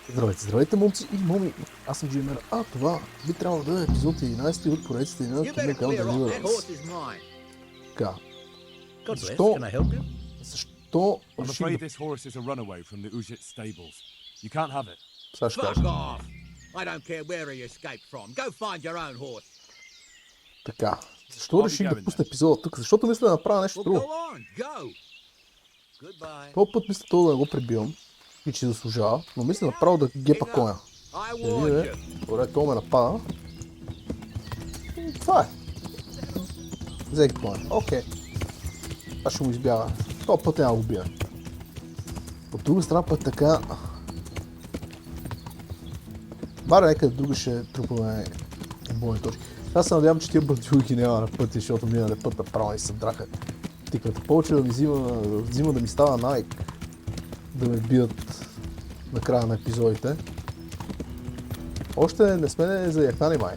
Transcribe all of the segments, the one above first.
Здравейте, момци и моми! Аз съм Джимер, а това би трябвало да е епизод 11 от поредицата на кинокал Deliverance. Така. Защо реших да... Сега ще кажа. Така. Защо реших да пусна епизода тук? Защото мисля да направя нещо друго. Този път мисля това да не го пребивам и че заслужава, но мисля направо да гепа коня. Добре, това ме напада. И това е. Взех коня. Окей. Аз ще му избяга. Това път няма го убия. От друга страна път така... Баре някъде друга ще трупаме бойни точки. Аз се надявам, че тия бандюги няма на пъти, защото миналия път направо и се драха. Тиката повече да ми взима да ми става навик да ме бият на края на епизодите. Още не сме заяхнали май.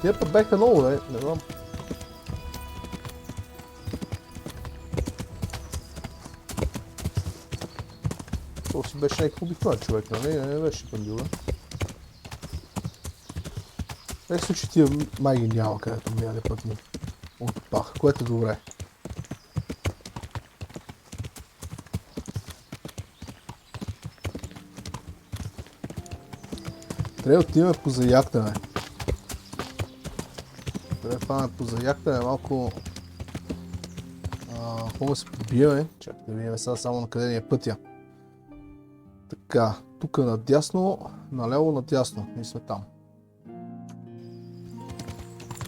Тия път беха много, не знам. Това си беше някакъв обикновен човек, нали? Не беше бандюга. В случай тия май ги няма, където миналия път ми отпах, което е добре. Трябва да отиваме по заяктане. Трябва да фанаме по заяктане малко... Хубаво да се побиеме. Чакай да видим сега само на къде ни е пътя. Така, тук надясно, наляво надясно. Ние сме там.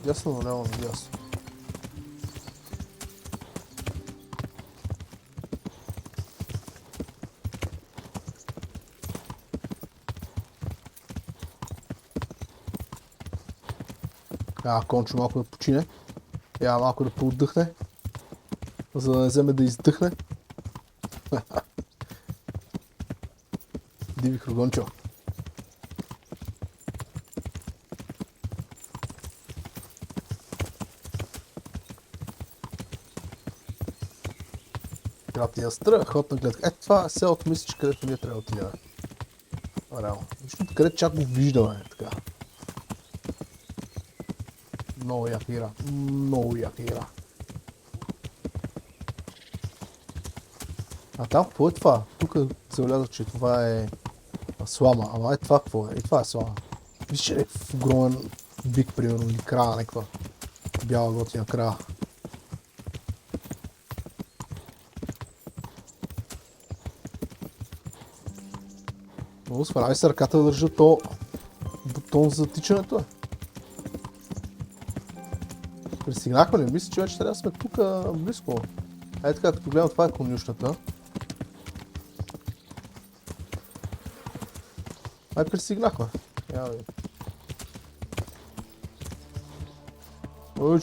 Дясно, наляво надясно. Кончо малко да почине. Малко да поотдъхне. За да не вземе да издъхне. Диви хрогончо. Трябва да я страхотна гледка. Това е селото, мисля, че където ние трябва да отидем. Реално. Защото къде чак го виждаме. Така. Много яка игра. Много яка игра. Там какво е това? Тук се влязах, че това е слама. Ама това какво е? И това е слама. Виж, че е някакъв огромен бик, примерно, или края, някаква бяла готина края. Много сваляви се ръката да държа то бутон за тичането. Пристигнахме ли? Мисля, че вече трябва да сме тук близко. Така, като гледам, това е конюшната. Пристигнахме.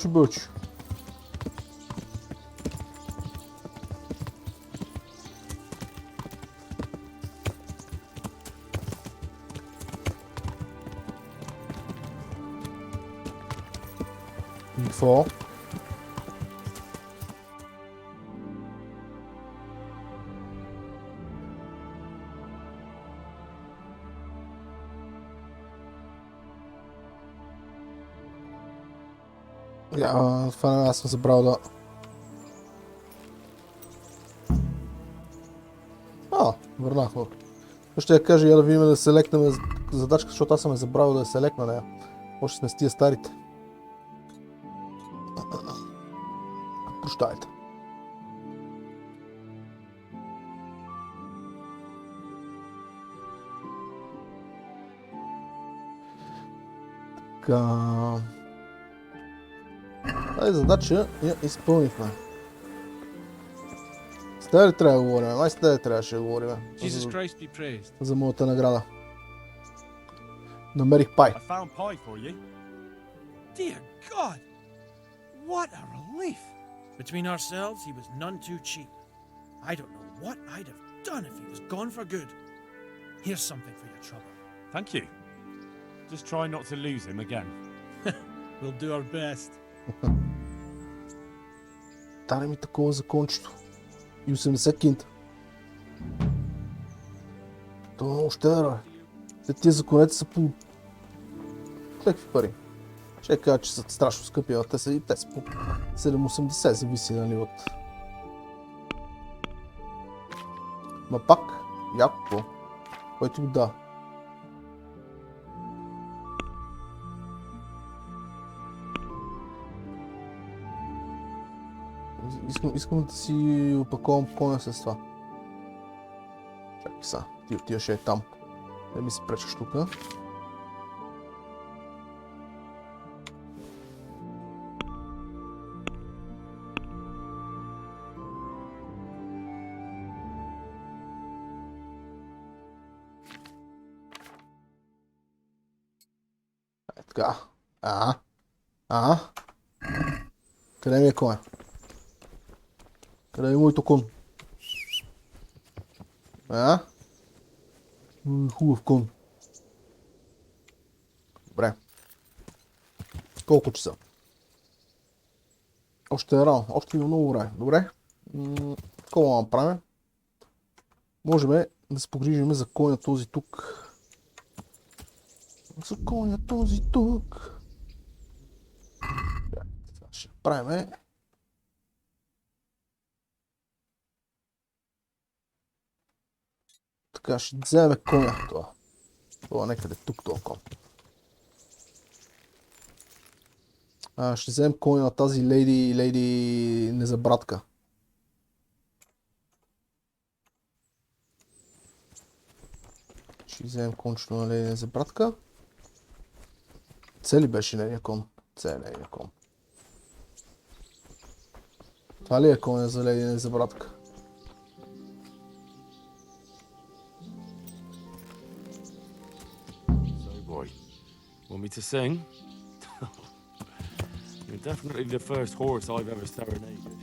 Бъчи. Какво? Това аз съм забрал да... Върнахме. Ще я кажа да видим да селекнем задачка, защото аз съм забравил да я селекна нея. Още сме с тия старите. Прощайте. Така... Тази задача я изпълнихме. С тебе ли трябва да говорим? Май с тебе трябваше да говорим. За моята награда. Намерих пай. Dear God! What a relief! Between ourselves, he was none too cheap. I don't know what I'd have done if he was gone for good. Here's something for your trouble. Thank you. Just try not to lose him again. We'll do our best. Даде ми такова закончето. И 80 кинта. Това е много щедър, бе. Тия законети са по... Какви пари? Ще кажа, че са страшно скъпи, а те са по 7,80, зависи, нали, от... Ма пак, яко, който го да. Искам да си опаковам коня с това. Чакай са, ти отиваш е там. Да ми се пречаш тука. Е така. Къде ми е коня? Къде е моето кон? Хубав кон. Добре. Колко часа? Още е рано. Още има много време. Добре. Какво да направим? Можем да се погрижим за коня този тук. За коня този тук. Ще правим. Така, ще вземем коня това. Това некъде тук това кон. Ще вземем коня на тази лейди незабратка. Ще вземем кончето на лейди незабратка. Цели беше нейния кон. Цели нейния кон. Това ли е коня за лейди незабратка? Want me to sing? You're definitely the first horse I've ever serenaded.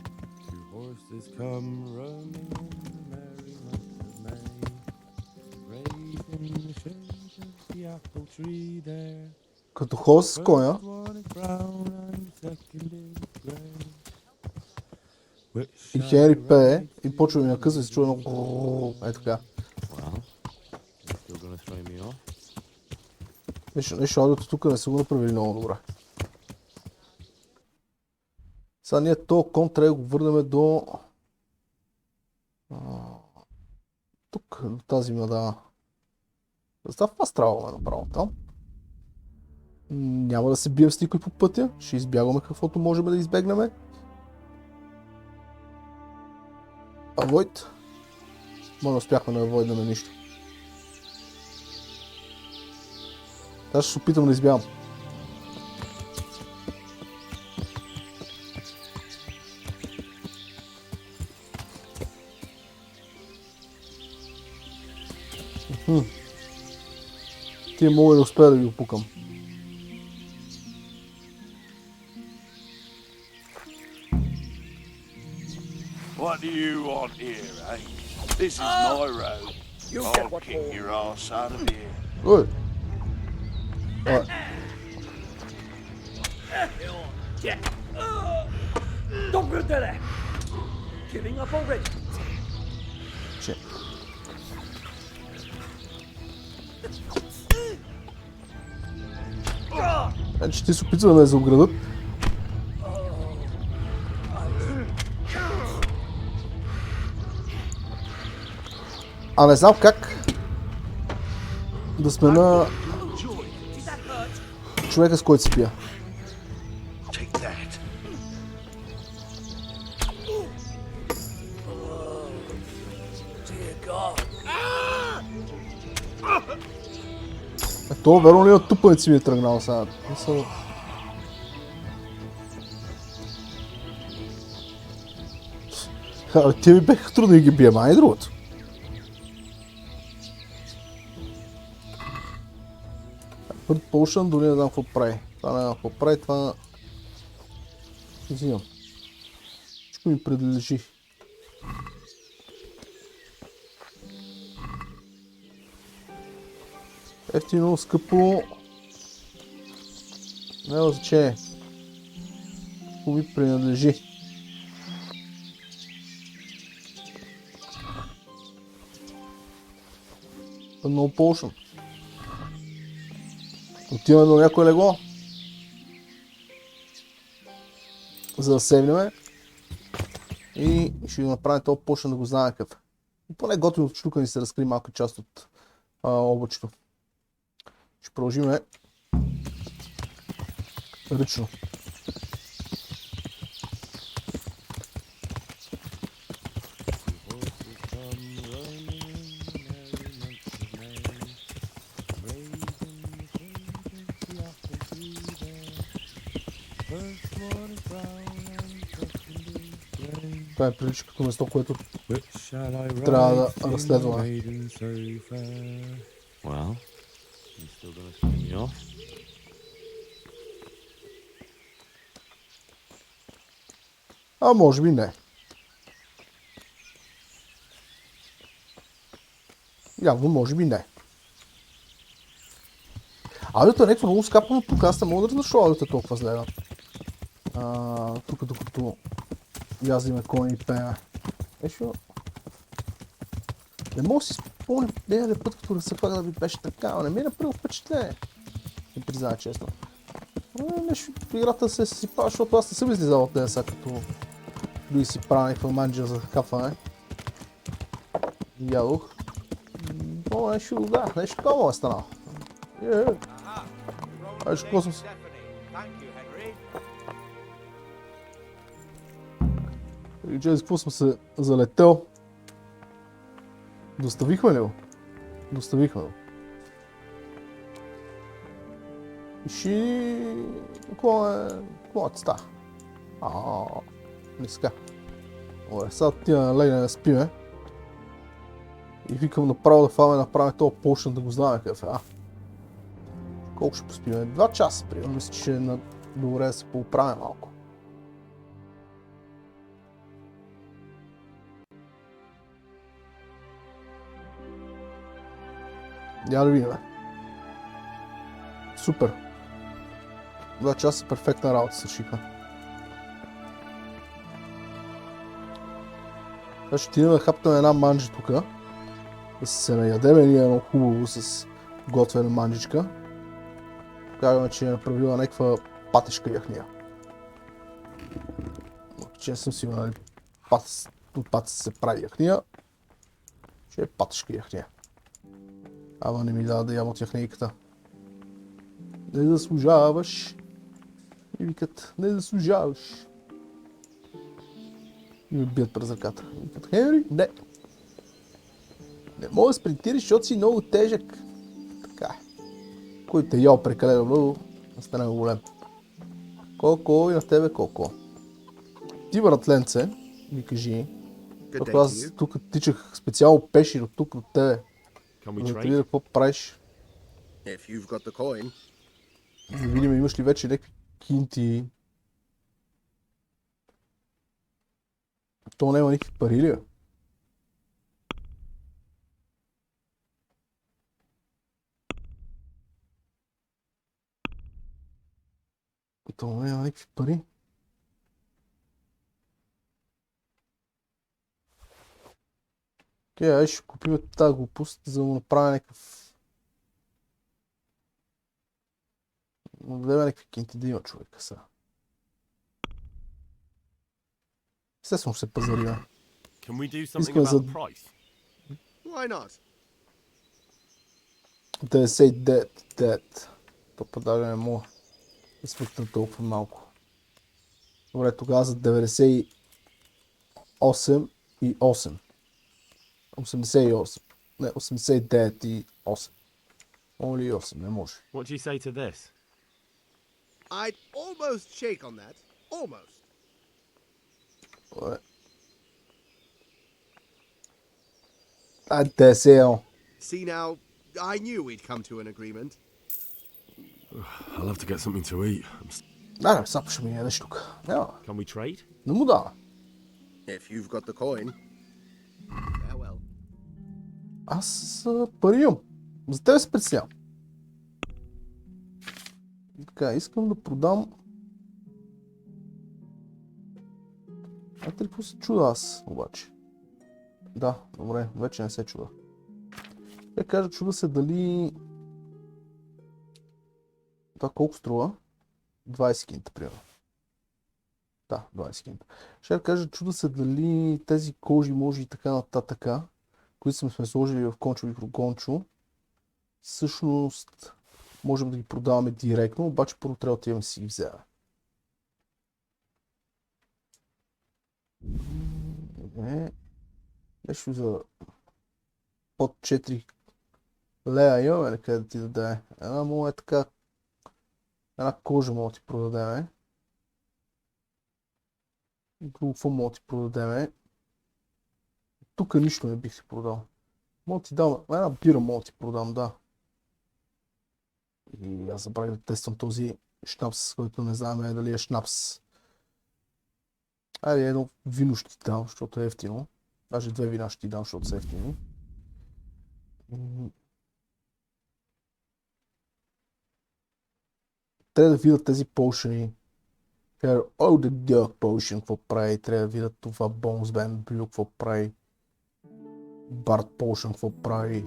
Two horses come running in the merry month of May, raising the shade of the apple tree there. Като хост с коня. И Хенри пее и почва ми накъсва и се чува едно... Е така. Нещо аудиото тук не са го направили много добре. Сега ние този кон трябва да го върнем до... Тук, до тази мада. Представ, аз трябваме направо там. Няма да се бием с никой по пътя. Ще избягваме каквото можем да избегнем. Авойд. Може да успяхме да авойднем нищо. Аз ще се опитам да избягам. Тия мога да успея да ги опукам. What do you want here, eh? This is my road. I'll kick your ass out of here. Ой! Don't go there! Giving up already? Че. Значи ти се опитва да ме заобградат. А не знам как да смена човека, с който си пия. Това верно ли от тупаници ми е тръгнал сега? Те ми беха трудно да ги бием, а и другото. Пърт Potion, дори не знам какво прави. Това не знам какво прави, това... Взимам. Всичко ми принадлежи. Ефтино, скъпо... Няма значение. Какво ми принадлежи. No potion. Отиваме до някое легло. За да седнем. И ще го направим този potion да го знаем какъв. И поне готино от штука ни се разкри малка част от облачето. Ще продължим ръчно. Това е прилича като место, което трябва да разследваме. Well, you still gonna see me off? А може би не. Явно може би не. Аудиото е някакво много скапано тук, аз не мога да разбера защо аудиото е толкова зле. Тук докато яздиме кони и пееме. Ешо... Не мога да си спомня един път, като разсъпах да ви беше така, но не ми е направил впечатление. Не признава честно. Нещо играта се съсипава, защото аз не съм излизал от нея като дори си правя някаква манджа за кафане. Ядох. Но нещо, да, нещо такова е станало. Нещо космос. И че какво съм се залетел. Доставихме ли го? Доставихме го. Иши... Какво е става? Не ска. Добре, сега тия легне да спиме. И викам направо да направим този potion да го знаем какъв е. Колко ще поспиме? 2 часа, примерно. Мисля, че ще е добре да се поуправим малко. Я да видим. Супер. 2 часа перфектна работа свършиха. Сега ще отидем да хапнем една манджа тук. Да се наядеме ние едно хубаво с готвена манджичка. Казваме, че е направила някаква патешка яхния. Че не съм сигурен, нали от патеца се прави яхния. Че е патешка яхния. Ама не ми дава да ям от яхнейката. Не заслужаваш. И викат, не заслужаваш. И ме бият през ръката. И викат, Хенри, не. Не мога да спринтираш, защото си много тежък. Така е. Кой те ял прекалено много, да стане голем. Колко и на тебе колко. Ти, братленце, ми кажи. Защото аз тук тичах специално пеши от тук от тебе. За да видя какво правиш. Да видим, имаш ли вече някакви кинти. То няма никакви пари ли? То няма никакви пари. Окей, ай ще купим тази глупост, за да му направя някакъв... Да дадем някакви кинти да има човека сега. Естествено ще се пазариме. Искаме за... 99. То продажа не мога да свъртна толкова малко. Добре, тогава за 98 и 8. 88. Не, 89 и 8. Моля ли 8, не може. What do you say to this? I'd almost shake on that. Almost. Добре. 91. See now, I knew we'd come to an agreement. I'll have to get something to eat. Да, сега ще ми ядеш тук. Няма. Can we trade? Не му дава. If you've got the coin. Farewell. Аз пари имам. За тебе се притеснявам. Така, искам да продам... Ето ли какво се чуда аз, обаче? Да, добре, вече не се чуда. Ще кажа, чуда се дали... Това колко струва? 20 кинта, примерно. Да, 20 кинта. Ще кажа, чуда се дали тези кожи, може и така нататък, които сме сложили в кончо и гончо, всъщност можем да ги продаваме директно, обаче първо трябва да отиваме да си ги вземе. Нещо за под 4 лея имаме ли къде да ти даде? Една мова е така, една кожа мога да ти продадеме. Друго какво мога да ти продадеме? Тук нищо не бих си продал. Мога да ти дам, една бира мога да ти продам, да. И аз забравих да тествам този шнапс, който не знаем дали е шнапс. Айде едно вино ще ти дам, защото е ефтино. Даже две вина ще ти дам, защото са ефтини. Трябва да видят тези полшени. Here, oh, the Dark Potion, какво прави? Трябва да видят това Bones Band Blue, какво прави? Bard Potion, какво прави?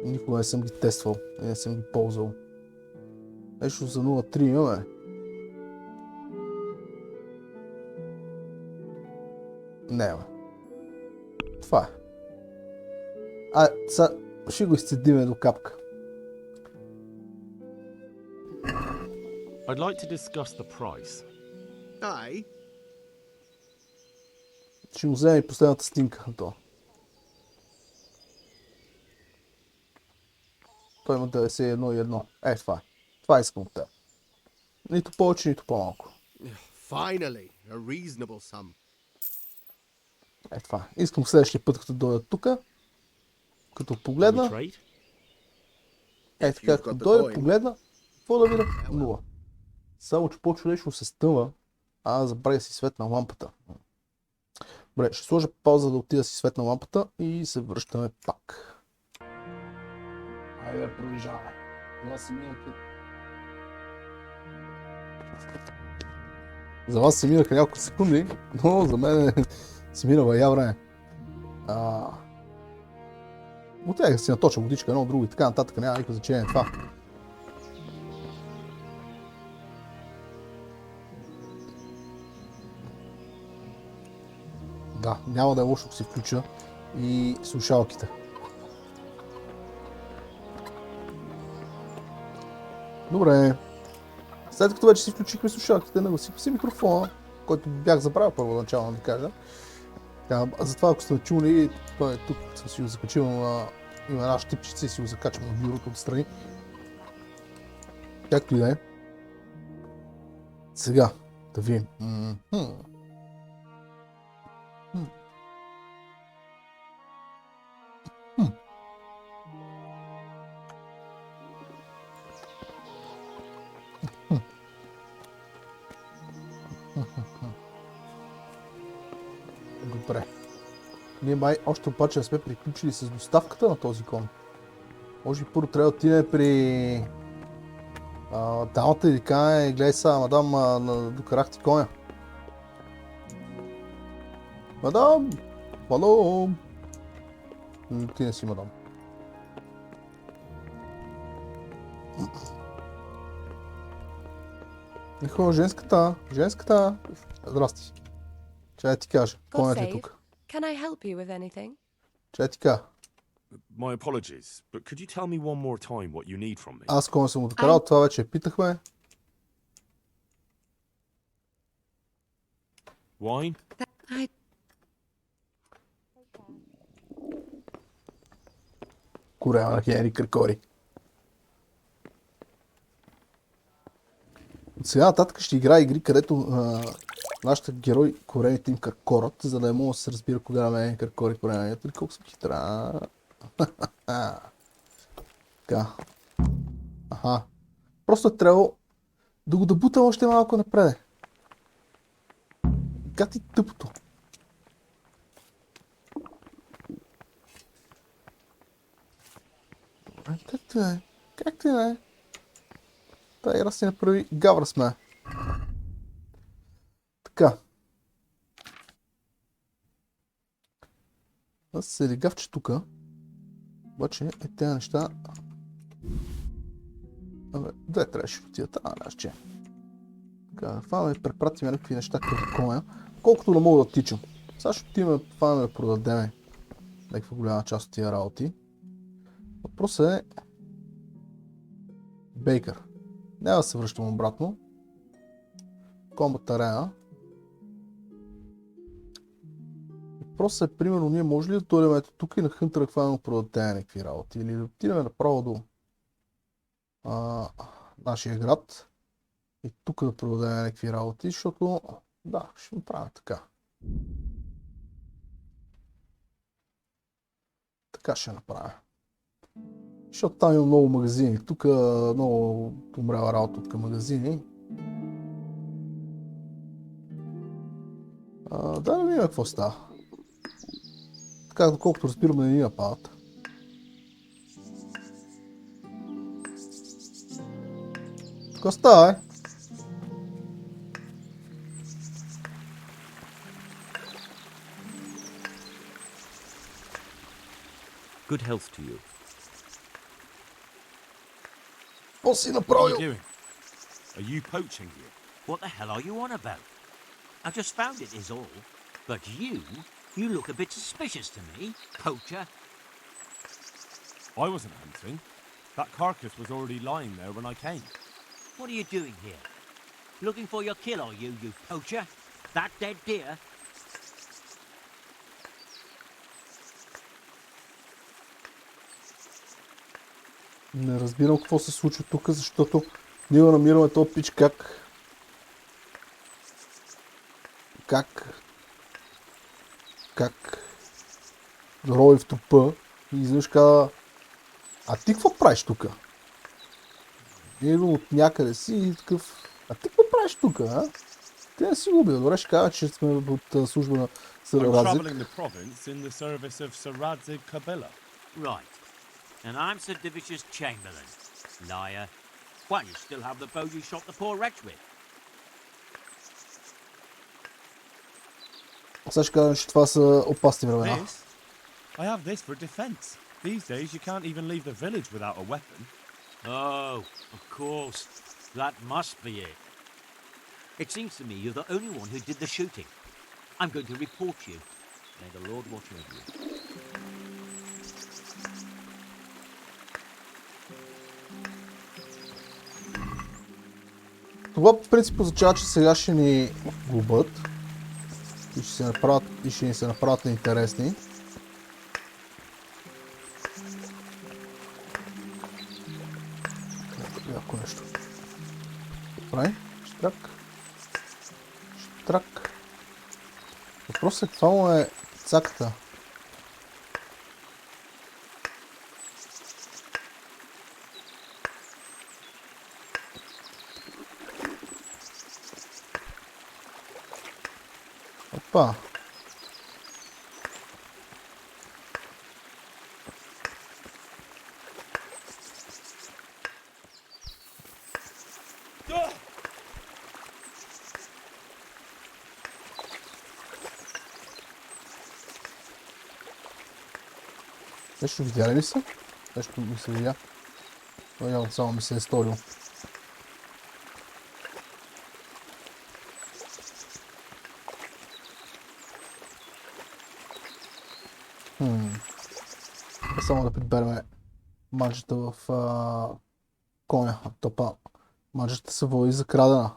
Никога не съм ги тествал, не съм ги ползвал. Нещо за 0.3 имаме. Не, бе. Това е. Сега ще го изцедиме до капка. I'd like to discuss the price. Aye. Ще му вземе и последната снимка на това. Той има 91,1. Това е. Това искам от теб. Нито повече, нито по-малко. Finally, a reasonable sum. Това. Искам следващия път, като дойда тук, като погледна. Така, като дойда, погледна, какво да видя? 0. Само, че по-чудесно се стъва. Забравя си свет на лампата. Добре, ще сложа пауза да отида си свет на лампата и се връщаме пак. Хайде да продължаваме. За вас се минаха няколко секунди, но за мен си минава я време. Отега си наточа водичка, едно друго и така нататък, няма никакво значение това. Да, няма да е лошо да си включа и слушалките. Добре. След като вече си включихме слушалките, нагласих си микрофона, който бях забравил първоначално да кажа. Затова, ако сте чули, той е тук, съм си го закачил, има една щипчица и си го закачвам на бюрото отстрани. Както и да е. Сега, да видим. Добре. Ние май още обаче не сме приключили с доставката на този кон. Може би първо трябва да отиде при дамата и да каже, гледай сега, мадам, докарах ти коня. Мадам! Мадам! Ти не си мадам. Нехо, женската! Здрасти. Чай ти кажа, конят е тук. Can I help you with anything? Чай ти кажа. My apologies, but could you tell me one more time what you need from me? Аз коня съм го докарал, това вече питахме. Wine? Курява на Хенри Къркори. От сега нататък ще играе игри, където нашите герои корените им къркорат, за да не мога да се разбира кога на мен къркори коренето и колко съм хитра. Така. Аха. Просто е трябвало да го дабутам още малко напред. Гати тъпото. Както е? Та игра си направи гавра сме. Така. Аз се легавче тука. Обаче тези неща... Абе, де трябваше отидат? Че. Така, това ме препратим някакви неща към коня. Колкото не мога да тичам. Сега ще отидем това да продадем някаква голяма част от тия работи. Въпросът е... Бейкър. Няма да се връщам обратно. Комбат арена. Въпросът е, примерно, ние може ли да дойдем ето тук и на Хънтъра да продадем някакви работи? Или да отидем направо до нашия град и тук да продадем някакви работи, защото да, ще направим така. Така ще направя. Защото там има много магазини. Тук много умрява работа от към магазини. Да не видим какво става. Така, доколкото разбирам, да не ни нападат. Какво става, Good health to you. Какво си What are направил? you doing? Are you poaching here? What the hell are you on about? I just found it is all. But you look a bit suspicious to me, poacher. I wasn't hunting. That carcass was already lying there when I came. What are you doing here? Looking for your kill, are you poacher? That dead deer? Не разбирам какво се случва тук, защото ние намираме този пич как рови в трупа и изведнъж казва: а ти какво правиш тук? Идвам от някъде си и такъв: а ти какво правиш тук, а? Ти не си го убил. Добре, ще кажа, че сме от служба на Сър I'm Радзик. traveling the province in the service of Sir Radzig Kabila. Right. And I'm Sir Divish's Chamberlain. Liar. Why, you still have the bow you shot the poor wretch with. Сега ще кажа, че това са опасни времена. This? I have this for defense. These days you can't even leave the village without a weapon. Oh, of course. That must be it. It seems to me you're the only one who did the shooting. I'm going to report you. May the Lord watch over you. Това в принцип означава, че сега ще ни глобят и ще ни се направят неинтересни. Яко нещо. Добре, штрак. Въпросът е каква му е цаката. Опа. Нещо видяли ли са? Нещо ми се видя. Явно само ми се е сторил. Само да приберем манджата в коня. Топа. Манджата се води за крадена.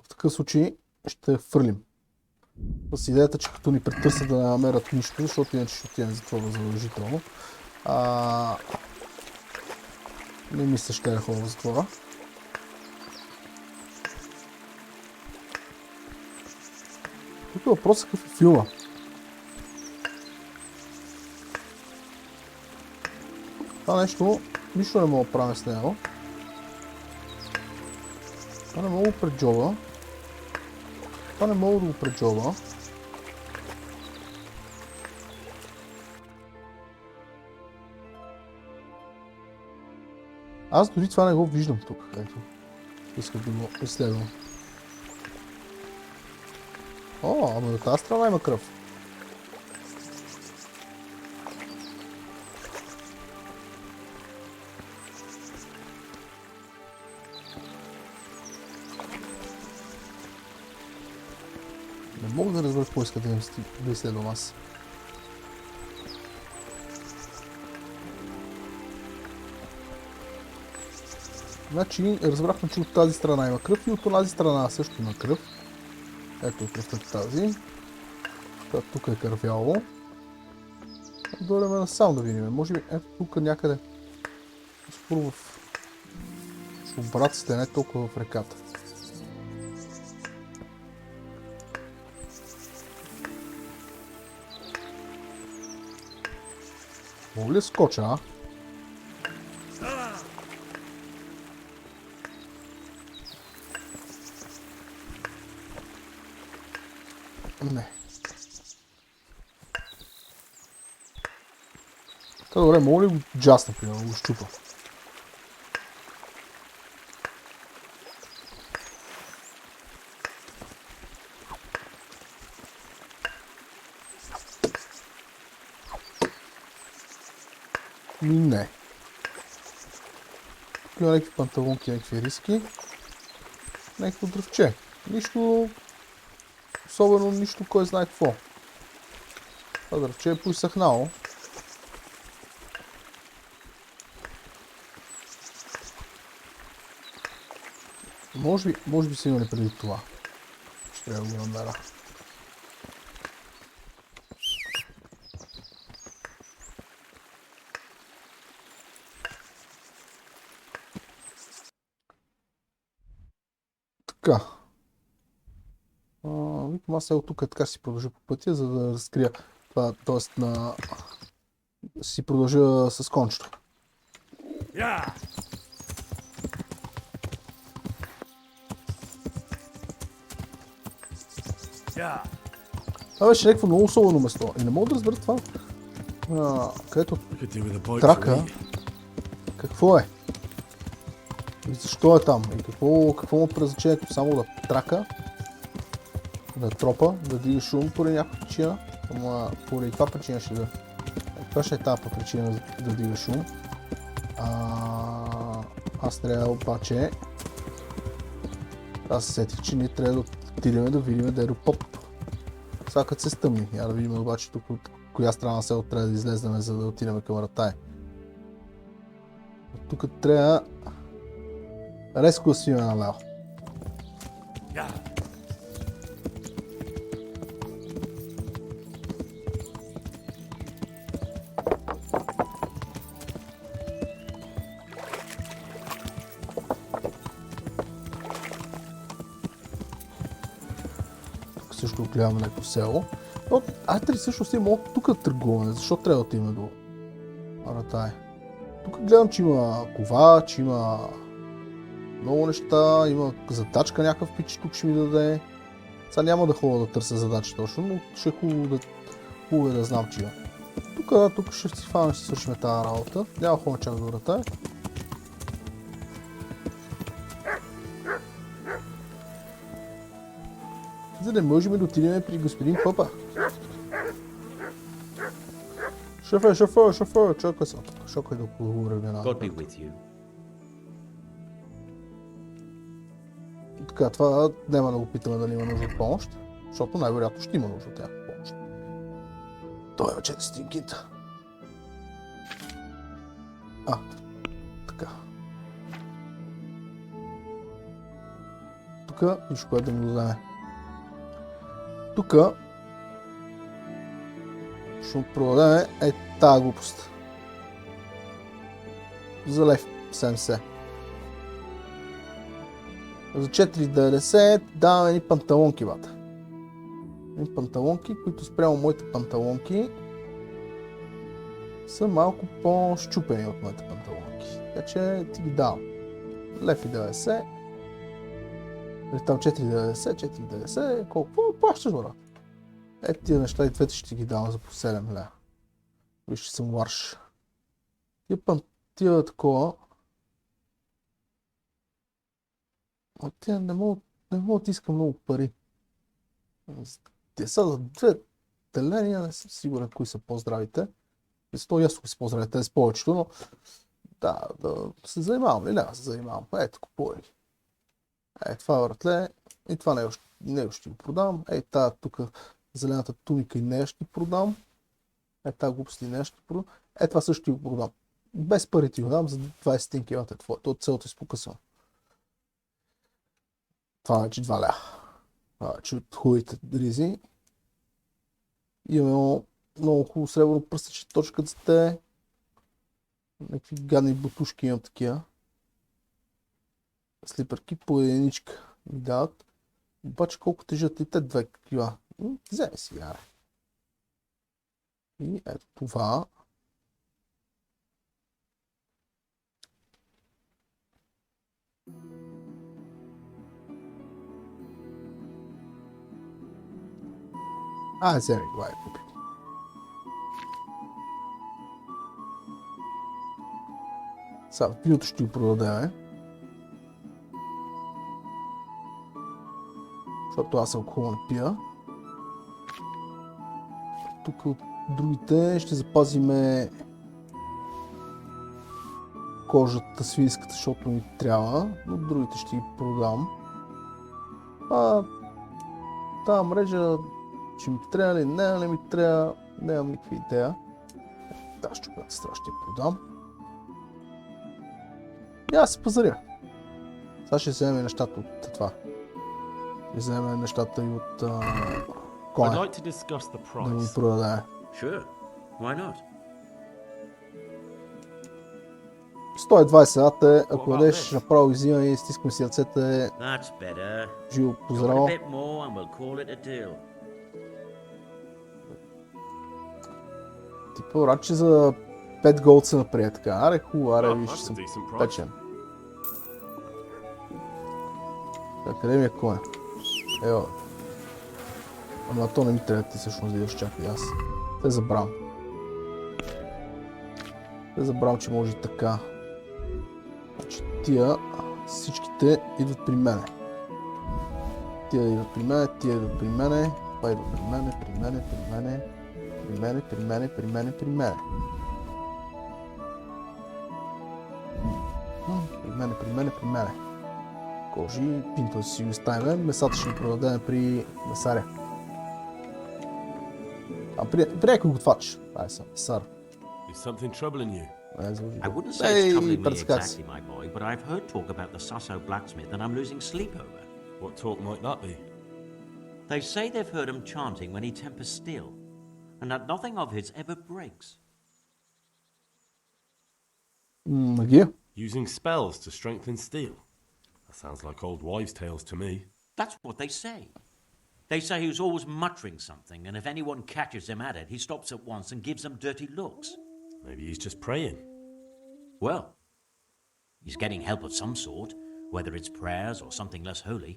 В такъв случай ще фърлим. С идеята, че като ни претърсят да не намерят нищо, защото иначе ще отидем затвора задължително. Не мисля, ще да ходя в затвора. Тук е въпрос какъв е филма. Това нещо, нищо не мога да правим с него. Това не мога да го преджоба. Това не мога да го преджоба. Аз дори това не го виждам тук, ето. Искам да го изследвам. О, ама от тази страна има кръв. Не мога да разбера какво иска да изследва нас. Значи, разбрахме, че от тази страна има кръв и от тази страна също има кръв. Ето кръвта тази. Тук е кървяло. Долеме насам да видим. Може би ето тук някъде. Скоро в обраците, не толкова в реката. Мога ли скоча, а? Не. Та добре, мога ли го джасна, примерно, го щупа? Не. Тук има някакви панталонки, някакви риски. Някакво дръвче. Нищо... Особено нищо, кой знае какво. Това дръвче е поизсъхнало. Може би са имали преди това. Ще трябва да го намеря. Така. Викам аз село тук така си продължа по пътя, за да разкрия това, т.е. на... си продължа с кончето. Това беше някакво много особено место. И не мога да разбера това, където трака, какво е? И защо е там? И какво му предназначението? Само да трака, да тропа, да дига шум поради някаква причина. Ама поради каква причина ще да... Това ще е тази причина да дига шум. Аз трябва обаче... Аз се сетих, че ние трябва да отидем да видим ДЕДО поп. Сега като се стъмни. Я да видим обаче тук от коя страна на село трябва да излезнем, за да отидем към Ратая. Тук трябва резко да свиме наляво. Също гледаме леко село. Но айде ли всъщност има тук търгуване? Защо трябва да отиваме до Ратая? Тук гледам, че има ковач, има много неща, има задачка някакъв пич, тук ще ми даде. Сега няма да ходя да търся задачи точно, но ще е хубаво да знам, че има. Тук ще си фана, ще свършим тази работа. Няма ходя чак до Ратая. За да можем да отидем при господин Попа. Шофер, чакай съм тук. Чакай да поговорим една. Така, това няма да го питаме дали има нужда от помощ, защото най-вероятно ще има нужда от тях помощ. Той е 400 кинта. Така. Тук нищо, което да му дадем. Тук ще продадем тази глупост. За лев 70. За 4,90 даваме едни панталонки, бата. Едни панталонки, които спрямо моите панталонки са малко по-щупени от моите панталонки. Така че ти ги давам. Лев и 90. Там 4,90, 4,90, колко плащаш, брат? Ето тия неща и двете ще ги давам за по 7 ля. Виж, че съм ларш. Тия такова. От тия не мога да искам много пари. Те са за две деления, не съм сигурен кои са по-здравите. То ясно кои са по-здравите, те с повечето, но да се занимавам ли? Не, се занимавам. Ето, купувай. Това вратле и това него ще го продам. Тая тук зелената туника и нея ще продам. Тая глупост и нея ще продам. Това също ще го продам. Без пари ти го дам, за 20 стинки имате твое. То целото е изпокъсано. Това вече 2 ля. Това вече от хубавите ризи. Имаме много хубаво сребърно пръстиче, точката сте. Някакви гадни бутушки имам такива. Слиперки по единичка ми дават. Обаче колко тежат и те 2 кила. Вземи си, яре. И ето това. Вземи го, купи. Сега, пиото ще го продадем. Защото аз алкохол не пия. Тук от другите ще запазиме кожата свинската, защото ни трябва, но другите ще ги продам. Тази мрежа, че ми трябва ли, не ми трябва, нямам никаква идея. Тази щупената страна ще я продам. И аз се пазаря. Сега ще вземем нещата от това. Ще вземем нещата и от коня. Да го продадем. Sure. Why not? 120 лата, ако дадеш направо иззимане и стискам си ръцете, живо поздраво. Типа, радче за 5 голца напред, така. Аре, хубаво, аре, виж, че съм печен. Къде ми е коня? Ева. Ама то не ми трябва ти всъщност да я чакай аз. Те забравям. Че може и така. Значи тия всичките идват при мене. Тия идват при мене, тия идват при мене. Това идва при мене, при мене, при мене. При мене, при мене, при мене, при мене. При мене, при мене, при мене. Кожи, пинто си го ставим, месата ще ги продадем при месаря. Приятел готвач. Ай съм, месар. I wouldn't say it's troubling me exactly, my boy, but I've heard talk about the Sasso blacksmith and I'm losing sleep over. What talk might that be? They say they've heard him chanting when he tempers steel, and that nothing of his ever breaks. Магия? Using spells to strengthen steel? That sounds like old wives' tales to me. That's what they say. They say he was always muttering something, and if anyone catches him at it, he stops at once and gives them dirty looks. Maybe he's just praying. Well, he's getting help of some sort, whether it's prayers or something less holy.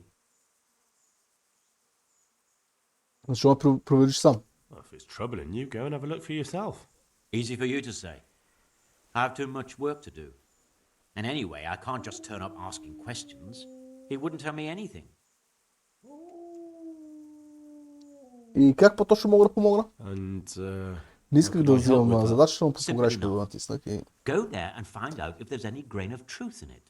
Защо провериш сам? Well, if it's troubling you, go and have a look for yourself. Easy for you to say. I have too much work to do. And anyway, I can't just turn up asking questions. He wouldn't tell me anything. И как по-точно мога да помогна? And, не исках да взимам задачата, но по погрешка да натиснах и... Go there and find out if there's any grain of truth in it.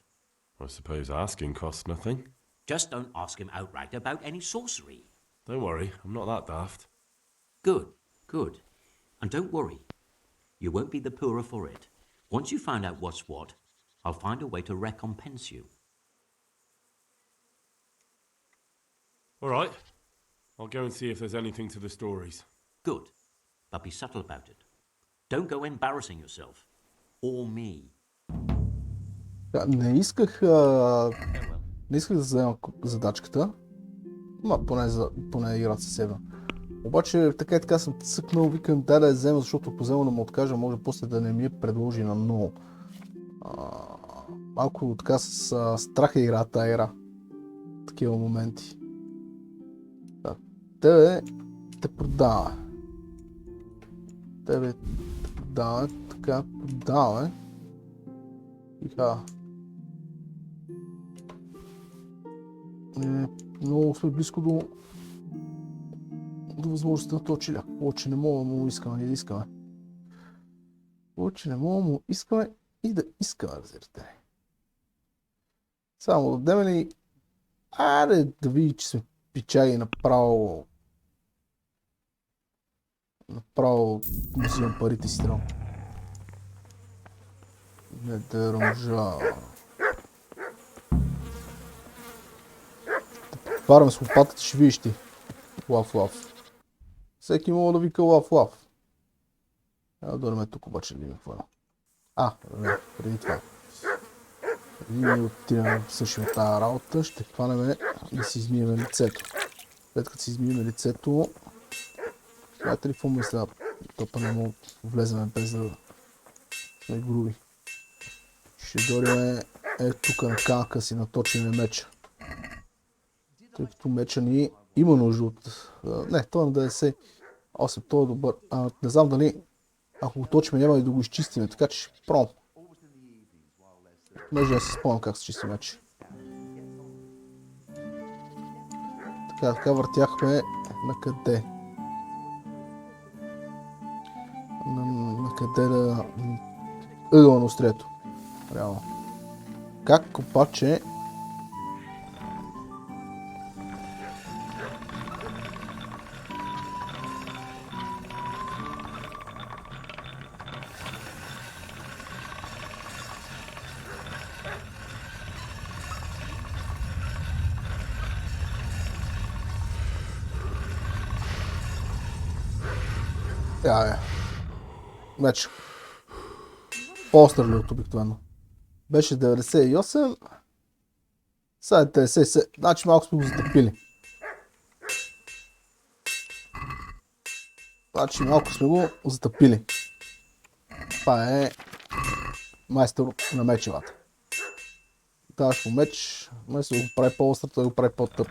I suppose asking costs nothing. Just don't ask him outright about any sorcery. Don't worry, I'm not that daft. Good, good. And don't worry. You won't be the poorer for it. Once you find out what's what, I'll find a way to recompense you. All right. I'll go and see if there's anything to the stories. Good. But be subtle about it. Don't go embarrassing yourself. Or me. Не исках да взема задачката. Поне играта се седна. Обаче така и така съм цъкнал, викам да я взема, защото ако взема да му откажа, може после да не ми е предложи на много. Малко така с страх е игра тази игра. Такива моменти. Тебе те продава. Тебе те продава, така продава. Така. Много сме близко до до възможността на този челяк. Повече не мога да му искаме и да искаме. Повече не мога да му искаме и да искаме, разбирате. Само да дадем ли... Аре да види, че сме пичаги направо... Направо му взимам парите си трябва. Не държа. Параме с лопатата, ще видиш ти. Лав. Всеки мога да вика лав. Да дойдем тук обаче да видим какво е. Преди това. Преди ние отидем да свършим тази работа, ще хванем и си измием лицето. След като си измием лицето, знаете ли какво мисля? Топа не мога да влезем без да сме груби. Ще дойдем тук на камъка си наточим меча. Тъй като меча ни има нужда от... Не, това на 98, това е добър. Не знам дали ако го точим няма и да го изчистим, така че ще пробвам. Може да си спомням как се чисти меч. Така въртяхме на къде? На къде да... Ъгъла на острието. Реално. Как обаче... Меч. По-остър ли от обикновено? Беше 98. Сега е 97. Значи малко сме го затъпили. Това е майстор на мечевата. Даваш му меч, вместо да го прави по-остър, той го прави по-тъп.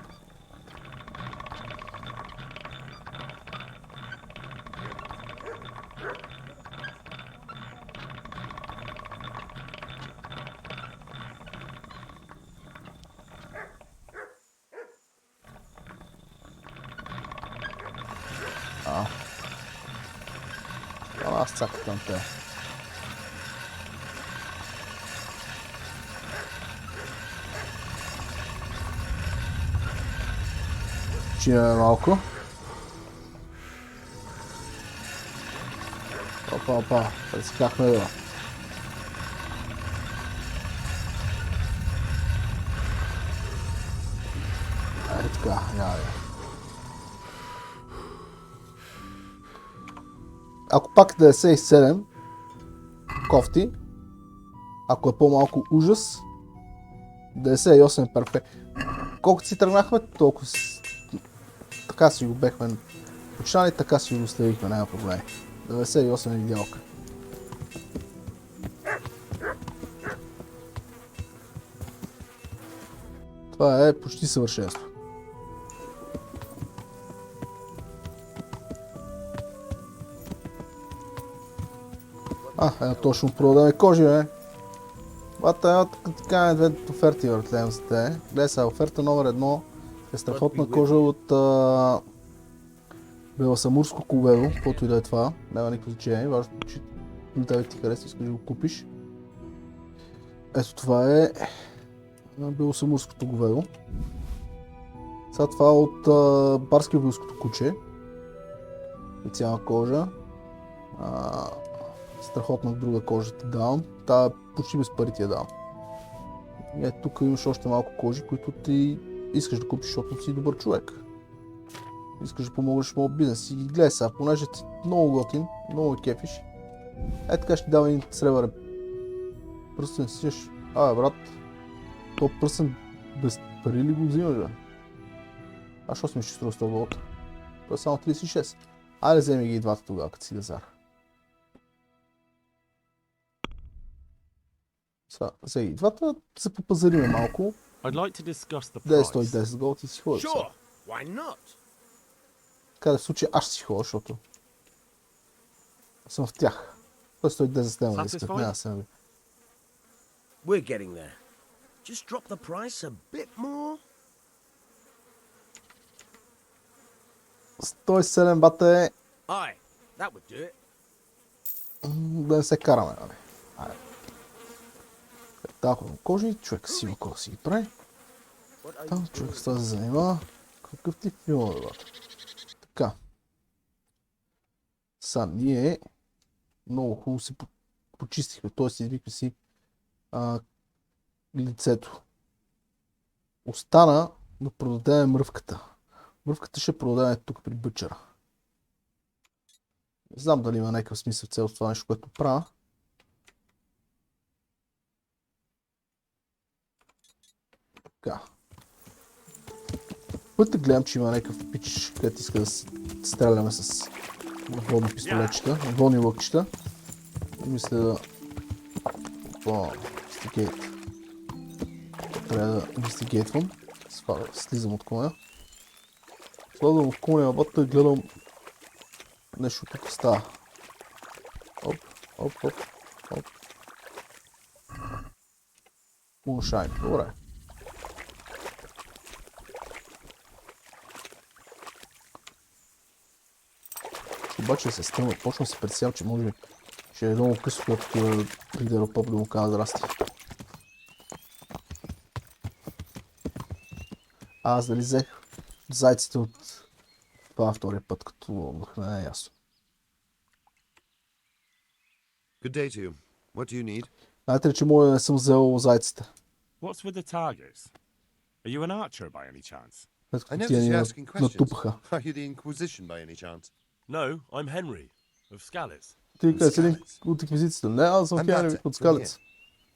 Аз цака към те. Чинаме малко. Опа, пресекахме его. Ай така, Ако пак 97, кофти. Ако е по-малко ужас, 98 е перфектно. Колкото си тръгнахме, толкова така си го бехме почнали, така си го оставихме, няма проблеми. 98 е идеалка. Това е почти съвършенство. Точно продаваме кожи, бе. Така е две оферти въртлем за те. Гледай сега, оферта номер 1 е страхотна кожа от беласамурско коведо, каквото и да е това. Няма никакво значение, важно, че да ти харесва, искаш да го купиш. Ето това е беласамурското говедо. Сега това е от барскио-вилското куче. Специална кожа. Страхотна друга кожа ти давам. Та почти без пари ти я давам. Тук имаш още малко кожи, които ти искаш да купиш, защото си добър човек. Искаш да помогнеш в моят бизнес. И гледай сега, понеже си много готин, много кефиш. Така ще ти дава един сребърен пръстен си. Брат, то пръстен без пари ли го взимаш, бе? Що си ми ще струва 100 голта? Това е само 36. Айде вземи ги и двата тогава, като си лезар. Сега и двата се попазариме малко. Дай 110 голд и си ходиш. Така да в случая аз ще си ходя, защото съм в тях. Той 110 за стема да искат, няма се наби. We're getting there. Just drop the price a bit more. 107 бата е... Aye, that would do it. Да не се караме, нали? Айде. Талко кожи, човек си има какво да си ги прави. Там човек с това се занимава. Какъв тип филм да бъде? Така. Са, ние много хубаво се почистихме, т.е. извикме си лицето. Остана да продадем мръвката. Мръвката ще продадем тук при ВЕЧЕРа. Не знам дали има някакъв смисъл цел с това нещо, което правя. Така. Пътя гледам, че има някакъв пич, където иска да стреляме с водни пистолетчета, водни лъкчета. Мисля да... Инвестигейт. Трябва да инвестигейтвам. Слизам от коня. Слизам от коня, бата, гледам нещо тук става. Оп, оп, оп, оп. Муншайн, добре. Обаче се стръмва, почвам се представям, че може би ще е много късо, когато лидера поп да му казва здрасти. Аз дали взех зайците от това втория път, като махна, не е ясно. Good day to you. What do you need? Знаете ли, че мога да не съм взел зайците? What's with the targets? Are you an archer by any chance? След I като noticed тия you ни asking questions. натупаха. Are you the Inquisition by any chance? No, I'm Henry of Scalise. Ти къде си един от инквизицията? Не, аз съм Хенри от Скалец.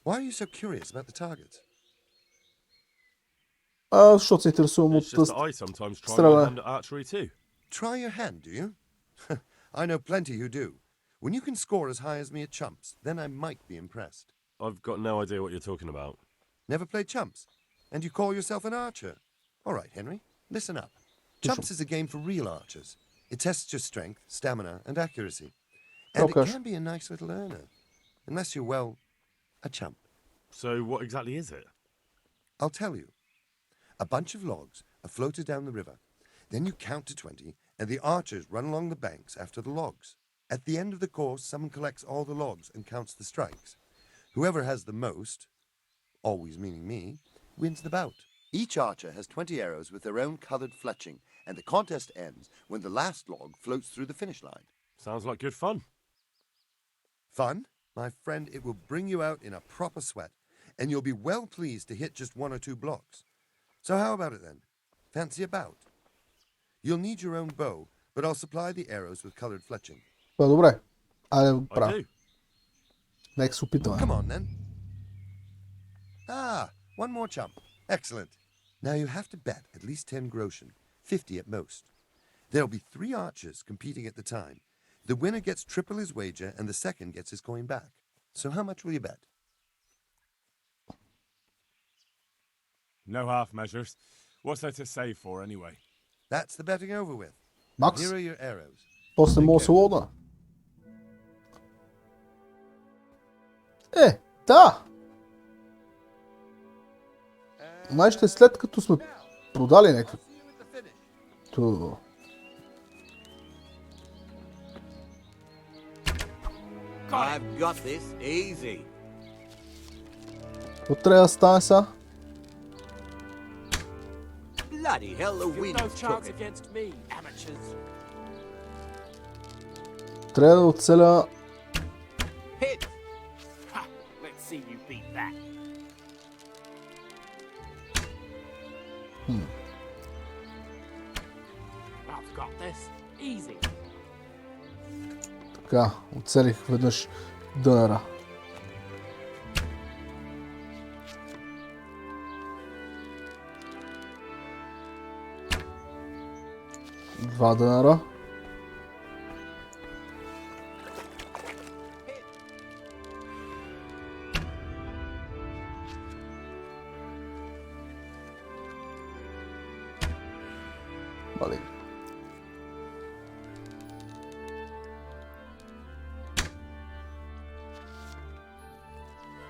Why are you so curious about the targets? Защото се интересувам от It's just that I sometimes try my стреляне. hand at archery too. Try your hand, do you? I know plenty who do. When you can score as high as me at chumps, then I might be impressed. I've got no idea what you're talking about. Never played chumps? And you call yourself an archer? All right, Henry, listen up. Chumps is a game for real archers. It tests your strength, stamina, and accuracy. And it can be a nice little earner. Unless you're, well, a chump. So what exactly is it? I'll tell you. A bunch of logs are floated down the river. Then you count to 20, and the archers run along the banks after the logs. At the end of the course, someone collects all the logs and counts the strikes. Whoever has the most, always meaning me, wins the bout. Each archer has 20 arrows with their own coloured fletching, and the contest ends when the last log floats through the finish line. Sounds like good fun. Fun? My friend, it will bring you out in a proper sweat, and you'll be well pleased to hit just 1 or 2 blocks. So how about it then? Fancy a bout? You'll need your own bow, but I'll supply the arrows with coloured fletching. Добре, айде го I правя. do. Нека се опитаме. Come on then. Ah, one more chump. Excellent. Now you have to bet at least 10 groschen, 50 at most. There'll be 3 archers competing at the time. The winner gets triple his wager and the second gets his coin back. So how much will you bet? No half measures. What's there to save for anyway? That's the betting over with. Макс, Here are your arrows. после мога да се лодна. Да! Май ще след като сме продали някакви. Ту. I've got this easy. Какво трябва да стане сега? Bloody hell, the You've wind's no chance cooking. against me, amateurs. Трябва да оцеля... Hit! Ha! Let's see you beat that. I've got this. Easy. Така, оцелих веднъж дънера. Два дънера. Бали.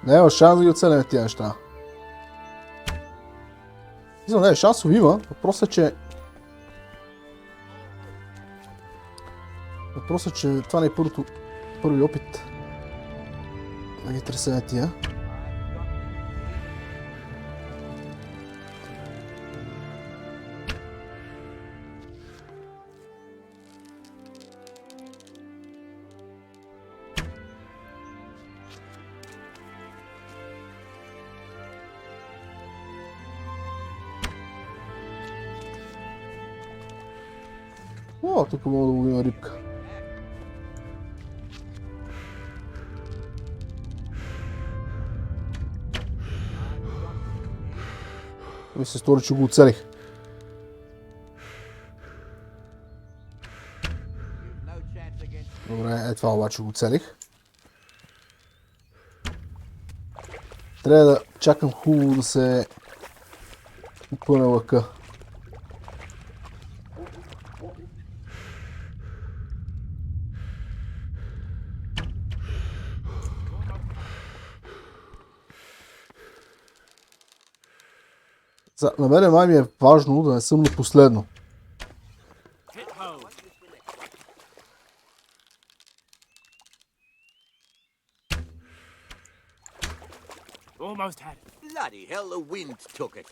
Не, шанс да ги оцелим тия неща. Не, шансово има. Въпросът е, че... Въпросът е, че това не е първи опит да ги тресене тия. О, тук мога да ловим рибка. Ми се стори, че го оцелих. Добре, е това обаче го оцелих. Трябва да чакам хубаво да се опъне лъка. На мене май ми е важно да не съм на последно. Almost had it. Bloody hell, the wind took it.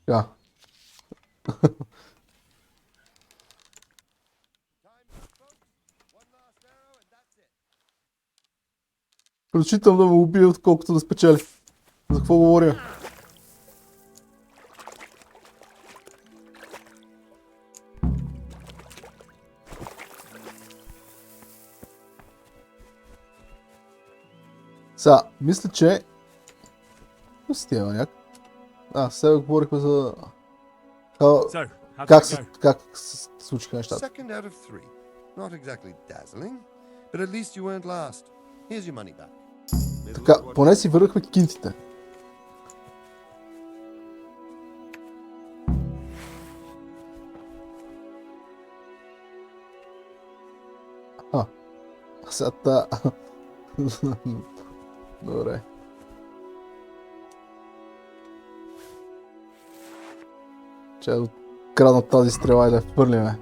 Да. Предпочитам да ме убие, отколкото да спечели. За какво говорим? Сега, мисля, че... Стига няк. Сега говорихме за... Как се случиха нещата. Second out of 3. Not exactly dazzling, but at least you weren't last. Here's your money back. Така, поне си върнахме кинтите. Сега та... Добре. Че да краднат тази стрела и да я хвърлиме.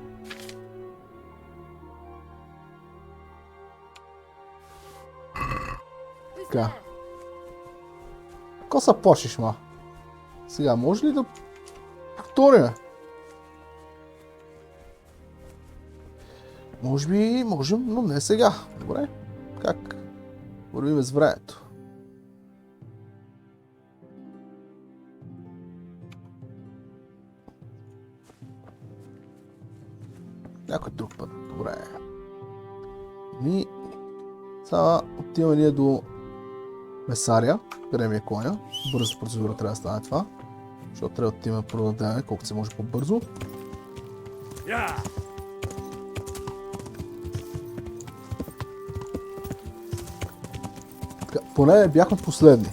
Така. Ко са почиш, ма? Сега, може ли да повториме? Може би можем, но не сега. Добре. Как? Вървиме с времето. Някой друг път. Добре. Сега отиваме ние до месаря. Къде ми е коня. Бързо процедура трябва да стане това. Защото трябва да отиваме да продадем колкото се може по-бързо. Така, поне бяхме последни.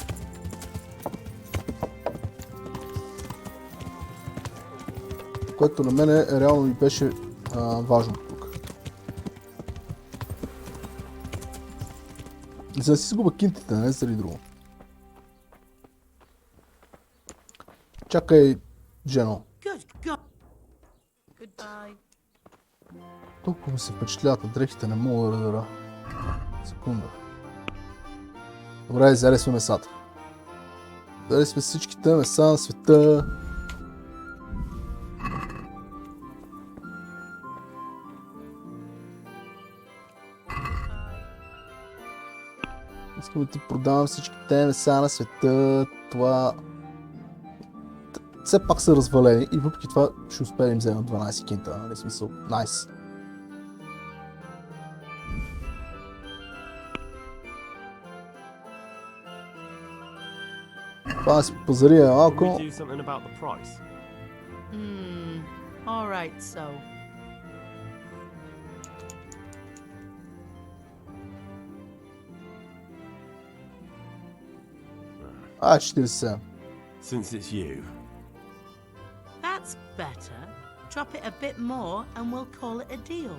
Което на мене реално ми беше важно тук. За да си сгуба кинтите, не заради друго. Чакай, Джено. Толкова ми се впечатляват на дрехите, не мога да разбера. Секунда. Добре, взели сме месата. Взели сме всичките меса на света. Искам да ти продавам всичките меса на света. Това... Все пак са развалени и въпреки това ще успеем да им вземем 12 кинта, нали? Смисъл, найс. Това да си пазария малко. Alright, so. 47. Since it's you. That's better. Drop it a bit more and we'll call it a deal.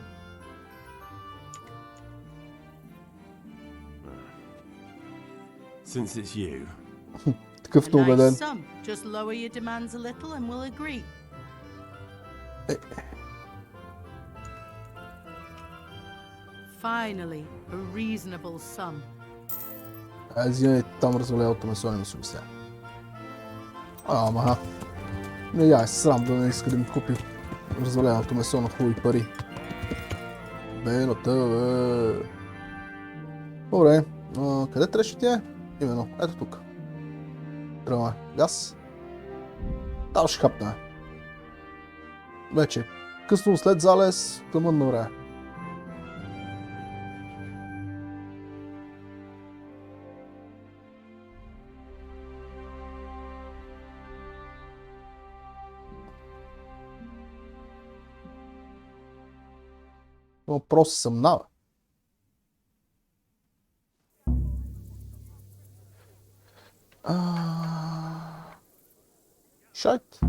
Since it's you. Такъв A убеден. nice sum. Just lower your demands a little and we'll agree. Finally, a reasonable sum. Взимай там развалялото месо, не ми се обясня. Ама, не яй, срам да не иска да ми купи развалялото месо на хубави пари. Бе, на тебе. Добре, къде трябваше тя? Именно, ето тук. Тръгваме. Газ. Там ще хапна. Вече. Късно след залез, тъмънно време. Въпрос се съмнава. Шайт.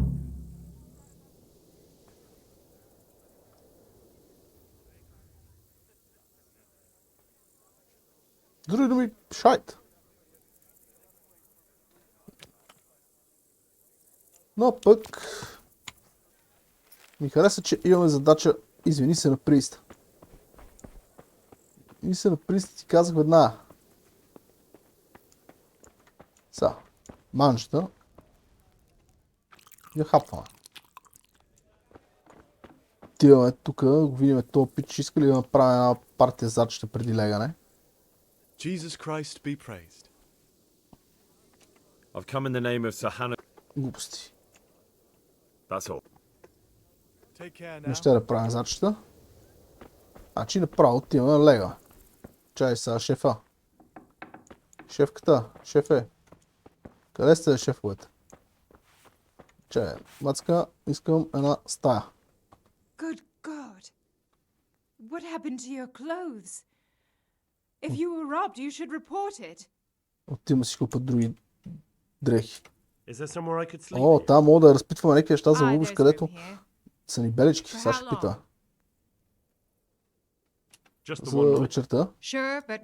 С други думи, шайт. Но пък ми хареса, че имаме задача извини се на приста. И се на приста ти казах веднага. Са, манжата. Я хапваме. Отиваме тук, го видим този пич, иска ли да направим една партия зачета преди легане? Jesus Christ be praised. I've come in the name of Sahana. Глупости. That's all. Не ще да правим зачета. Значи направо отиваме на лега. Чай сега шефа. Шефката, шефе. Къде сте шефовете? Чай, мацка, искам една стая. Good God. What happened to your clothes? If you were robbed, you should report it. Отиваме си купат други дрехи. Is there somewhere I could sleep? О, там мога да разпитваме някакви неща за лубиш, there's където room here. са ни белички. For Сега how ще пита. Just the За one night. вечерта. Sure, but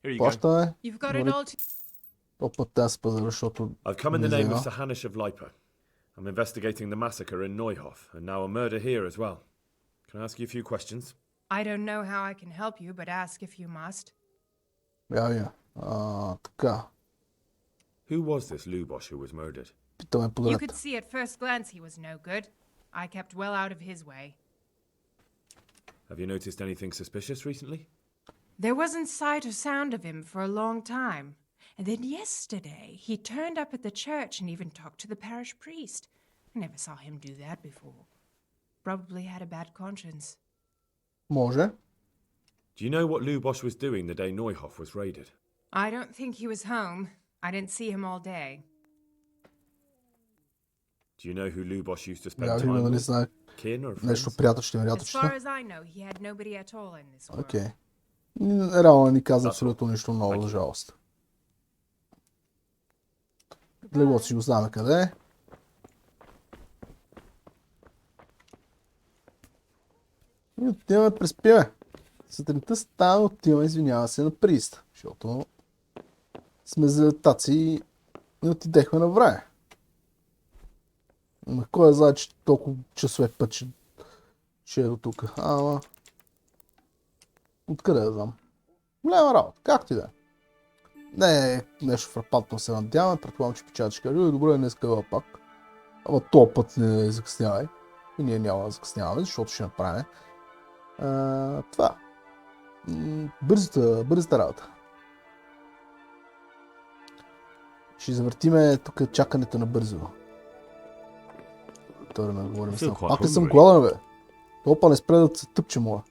Here you go. Плащаме. you've got it all to... Опа, тази спазара, защото I've come in не the name of взема. Sahanish of Lipa. I'm investigating the massacre in Neuhof, and now a murder here as well. Can I ask you a few questions? I don't know how I can help you, but ask if you must. Я. Така. Who was this Lubosh who was murdered? Питаме You подред. could see at first glance he was no good. I kept well out of his way. Have you noticed anything suspicious recently? There wasn't sight or sound of him for a long time. And then yesterday, he turned up at the church and even talked to the parish priest. I never saw him do that before. Probably had a bad conscience. Може. Do you know what Lubosh was doing the day Neuhof was raided? I don't think he was home. I didn't see him all day. Do you know who Lubosh used to spend Я time видим дали with? знае Kin or нещо friends? приятелче, As far вероятно. as I know, he had nobody at all in this world. Окей. Реално ни каза абсолютно нищо ново, за жалост. Леглото си го знаме къде е. И отиваме през пиме. Сутринта стана, отиваме, извинява се на приста, защото сме залетаци и не отидехме на време. Ма кой знае, че толкова часове път ще е до тук. Ама... Откъде да знам? Голяма работа, както и да е. Не е нещо фрапантно се надяваме, предполагам, че печата ще каже, добре, днес къва пак. Ама този път не закъснявай. И ние няма да закъсняваме, защото ще направим това. Бързата работа. Ще завъртиме тук чакането на бързо. Това да говорим само. Пак ли съм гладен, бе? Топа не спре да се тъпче, моя.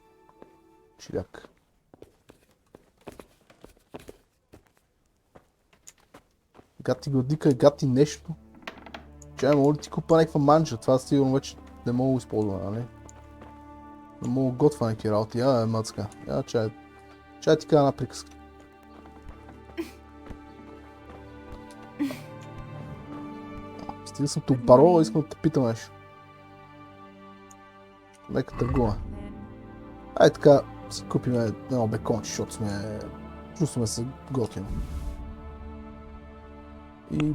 Чиляк. Гати гладика, гати нещо. Чай, мога ли ти купа някаква манджа? Това сигурно вече не мога да го използваме, нали? Не мога да готвя някакви работи. Я, мацка. Я, чай ти кажа една приказка. Стига съм те обарвал, искам да те питам нещо. Нека търгуваме. Ай така си купим едно беконче, защото чувстваме се готино. И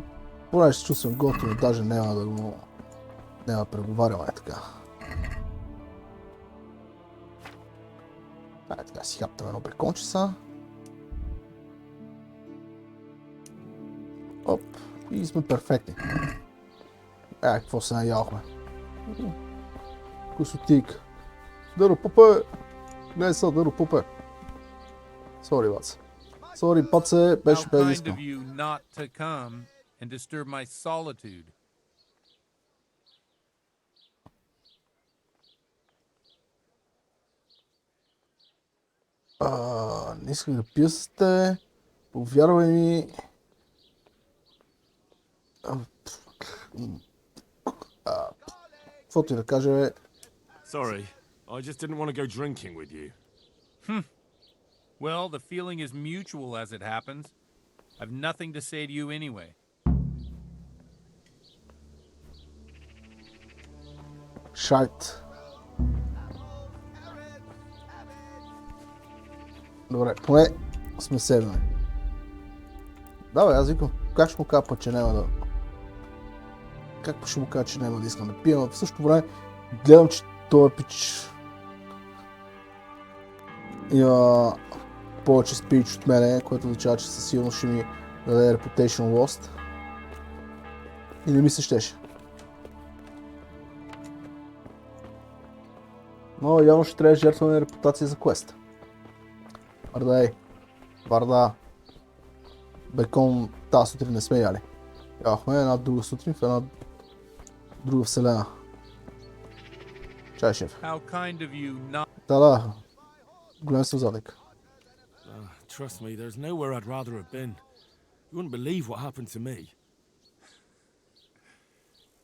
понеже се чувствам готино, даже няма да преговаряме така. Ай така си хаптаме едно беконче са. Оп, и сме перфектни. Какво се наяхме. Косотик. Дъро пупе! Гледай са, дъро пупе! Сори, баце. Сори, баце, беше без Искам. Не исках да пия с те. Повярвай ми. Каквото и да кажа е... Sorry, I just didn't want to go drinking with you. Well, the feeling is mutual as it happens. I've nothing to say to you anyway. Шайт. Добре, поне сме седнали. Да, бе, аз викам, как ще му кажа път, че няма да... Как ще му кажа, че няма да искам да пия, но в същото време гледам, че този пич има повече спич от мене, което означава, че със сигурност ще ми даде reputation lost. И не ми се щеше. Но явно ще трябва да жертваме репутация за квест. Варда. Бекон тази сутрин не сме яли. Яхме една друга сутрин в една друга вселена. Чай, шеф. Да. Голям съм задник. Trust me, there's nowhere I'd rather have been. You wouldn't believe what happened to me.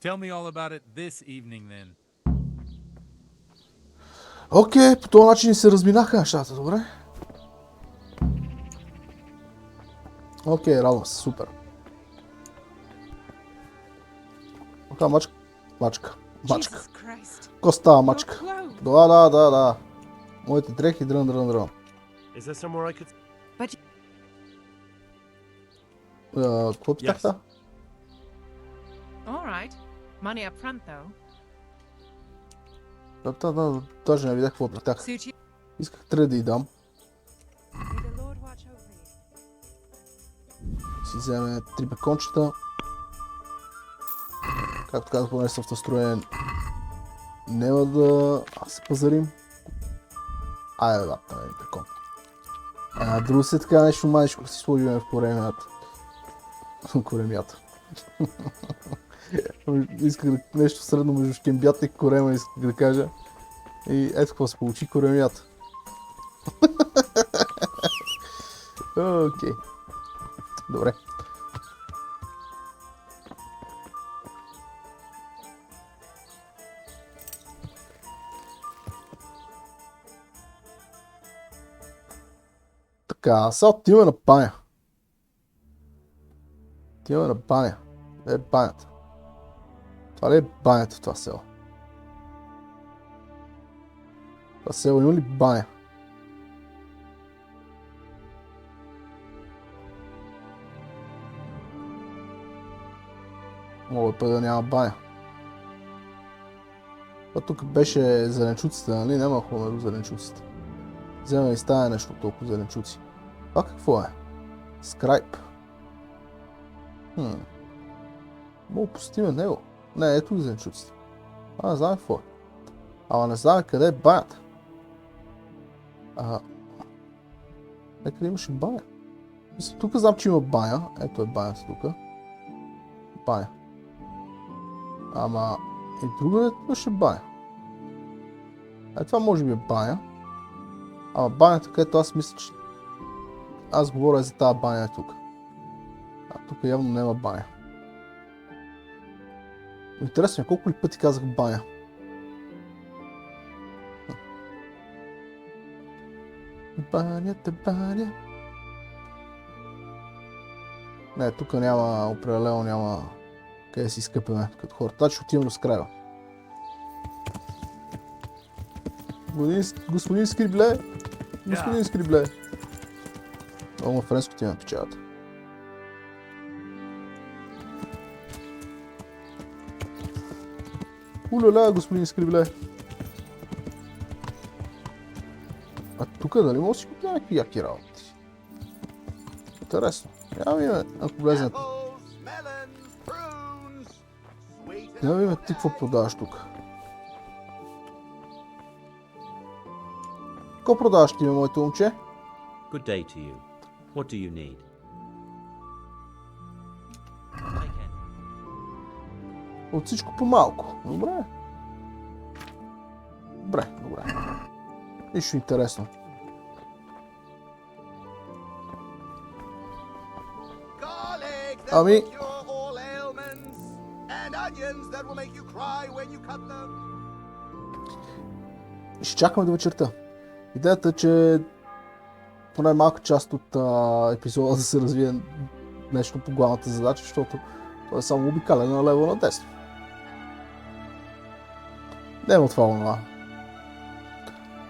Tell me all about it this evening then. Окей, по този начин се разминаха нещата, добре? Окей, радвам се, супер. Ока, мачка. Ко става мачка? Да. Моите дрехи, дрън. Какво питахте? Money up front, though. Да, даже не видях какво питах. Исках трябва да й дам. Си вземе 3 бекончета. Както казах, поне съм в настроен. Няма да се пазарим. Айде да, това е бекон. Друго се така нещо маничко си сложим в коремята. Исках нещо средно между шкембята и корема, исках да кажа. И ето какво се получи, коремята. Окей. Добре. Така, сега отиваме на баня. Е банята. Това ли е банята в това село? Това село има ли баня? Мога да няма баня. Това тук беше зеленчуците, нали? Няма хубаво до зеленчуците. Взема и става нещо толкова зеленчуци. Това какво е? Скрайп. Мога да посетиме него. Не, ето ги зеленчуците. Не знам какво е. Ама не знам къде е банята. Некъде имаше баня. Тук знам, че има баня. Ето е банята тук. Баня. Ама и друга имаше баня. Това може би е баня. Ама банята, където аз мисля, че... Аз говоря за тази баня тук. Тук явно няма баня. Интересно е, колко ли пъти казах баня? Баня. Не, тук няма, определено няма Къде си изкъпеме като хората? Ще отивам до скрая. Господин Скрибле! Господин Скрибле! Много на френско ти ме печалят. Уляля, господин Скрибле! А тук дали може да си купя някакви яки работи? Интересно. Няма ми име, ако влезнете. Няма ми име ти какво продаваш тук. Какво продаваш ти, моето момче? Good day to you. What do you need? От всичко по-малко. Добре. Добре. Нищо интересно. Ами... Ще чакаме до вечерта. Идеята е, че поне малка част от епизода да се развие нещо по главната задача, защото това е само обикаляне на лево надесно. Нема това.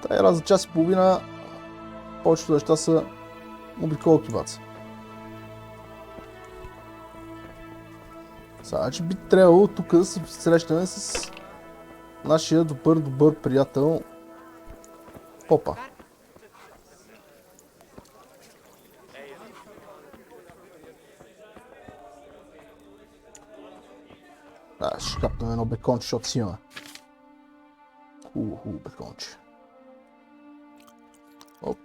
Тая раз за час и половина повечето неща са обиколки баца. Сега, че би трябвало тук да се срещаме с нашия добър приятел Попа. Да, ще капнем едно беконче, защото си имаме. Хубаво беконче. Оп.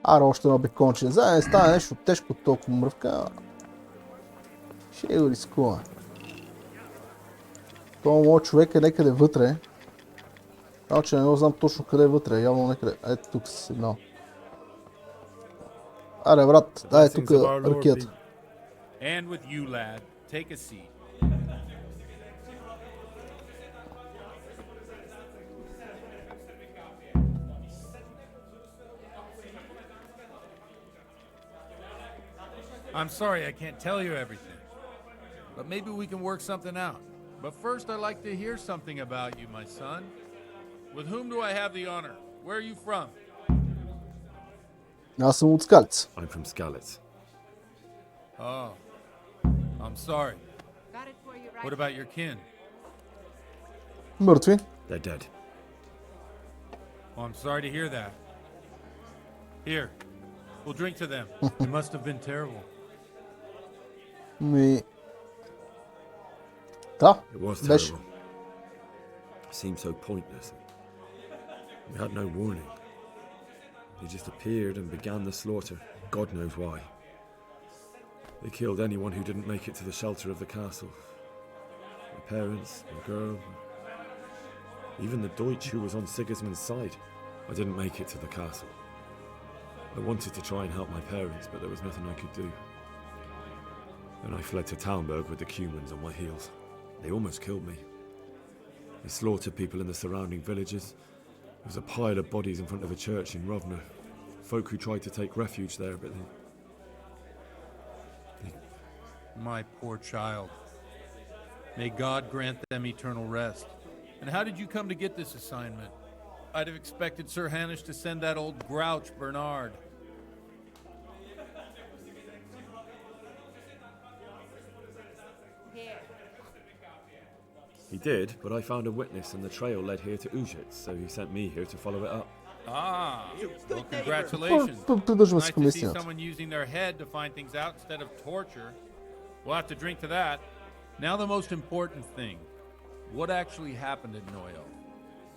Ара, още едно беконче. За да не стане нещо тежко толкова мръвка. Ще го рискуваме. Това моят човек е някъде вътре. Само че не знам точно къде е вътре. Явно някъде. Ето тук си седнал. Аре, брат, дай тук ракията. And with you, lad. Take a seat. I'm sorry I can't tell you everything, but maybe we can work something out. But first I'd like to hear something about you, my son. With whom do I have the honor? Where are you from? Аз съм от Скалец. I'm from Skalitz. Oh, I'm sorry. What about your kin? Мъртви. They're dead. Oh, I'm sorry to hear that. Here, we'll drink to them. It must have been terrible. Да, It was беше. terrible. It seemed so pointless. We had no warning. They just appeared and began the slaughter. God knows why. They killed anyone who didn't make it to the shelter of the castle. My parents, my girl, even the Deutsch who was on Sigismund's side. I didn't make it to the castle. I wanted to try and help my parents, but there was nothing I could do. Then I fled to Talmberg with the Cumans on my heels. They almost killed me. They slaughtered people in the surrounding villages. There was a pile of bodies in front of a church in Rovno. Folk who tried to take refuge there, but they... My poor child. May God grant them eternal rest. And how did you come to get this assignment? I'd have expected Sir Hanish to send that old grouch Bernard. He did, but I found a witness and the trail led here to Ujits, so he sent me here to follow it up. Ah, well, congratulations. Придържаме Nice се to към see истината. someone using their head to find things out instead of torture. We'll have to drink to that. Now the most important thing. What actually happened at Noyo?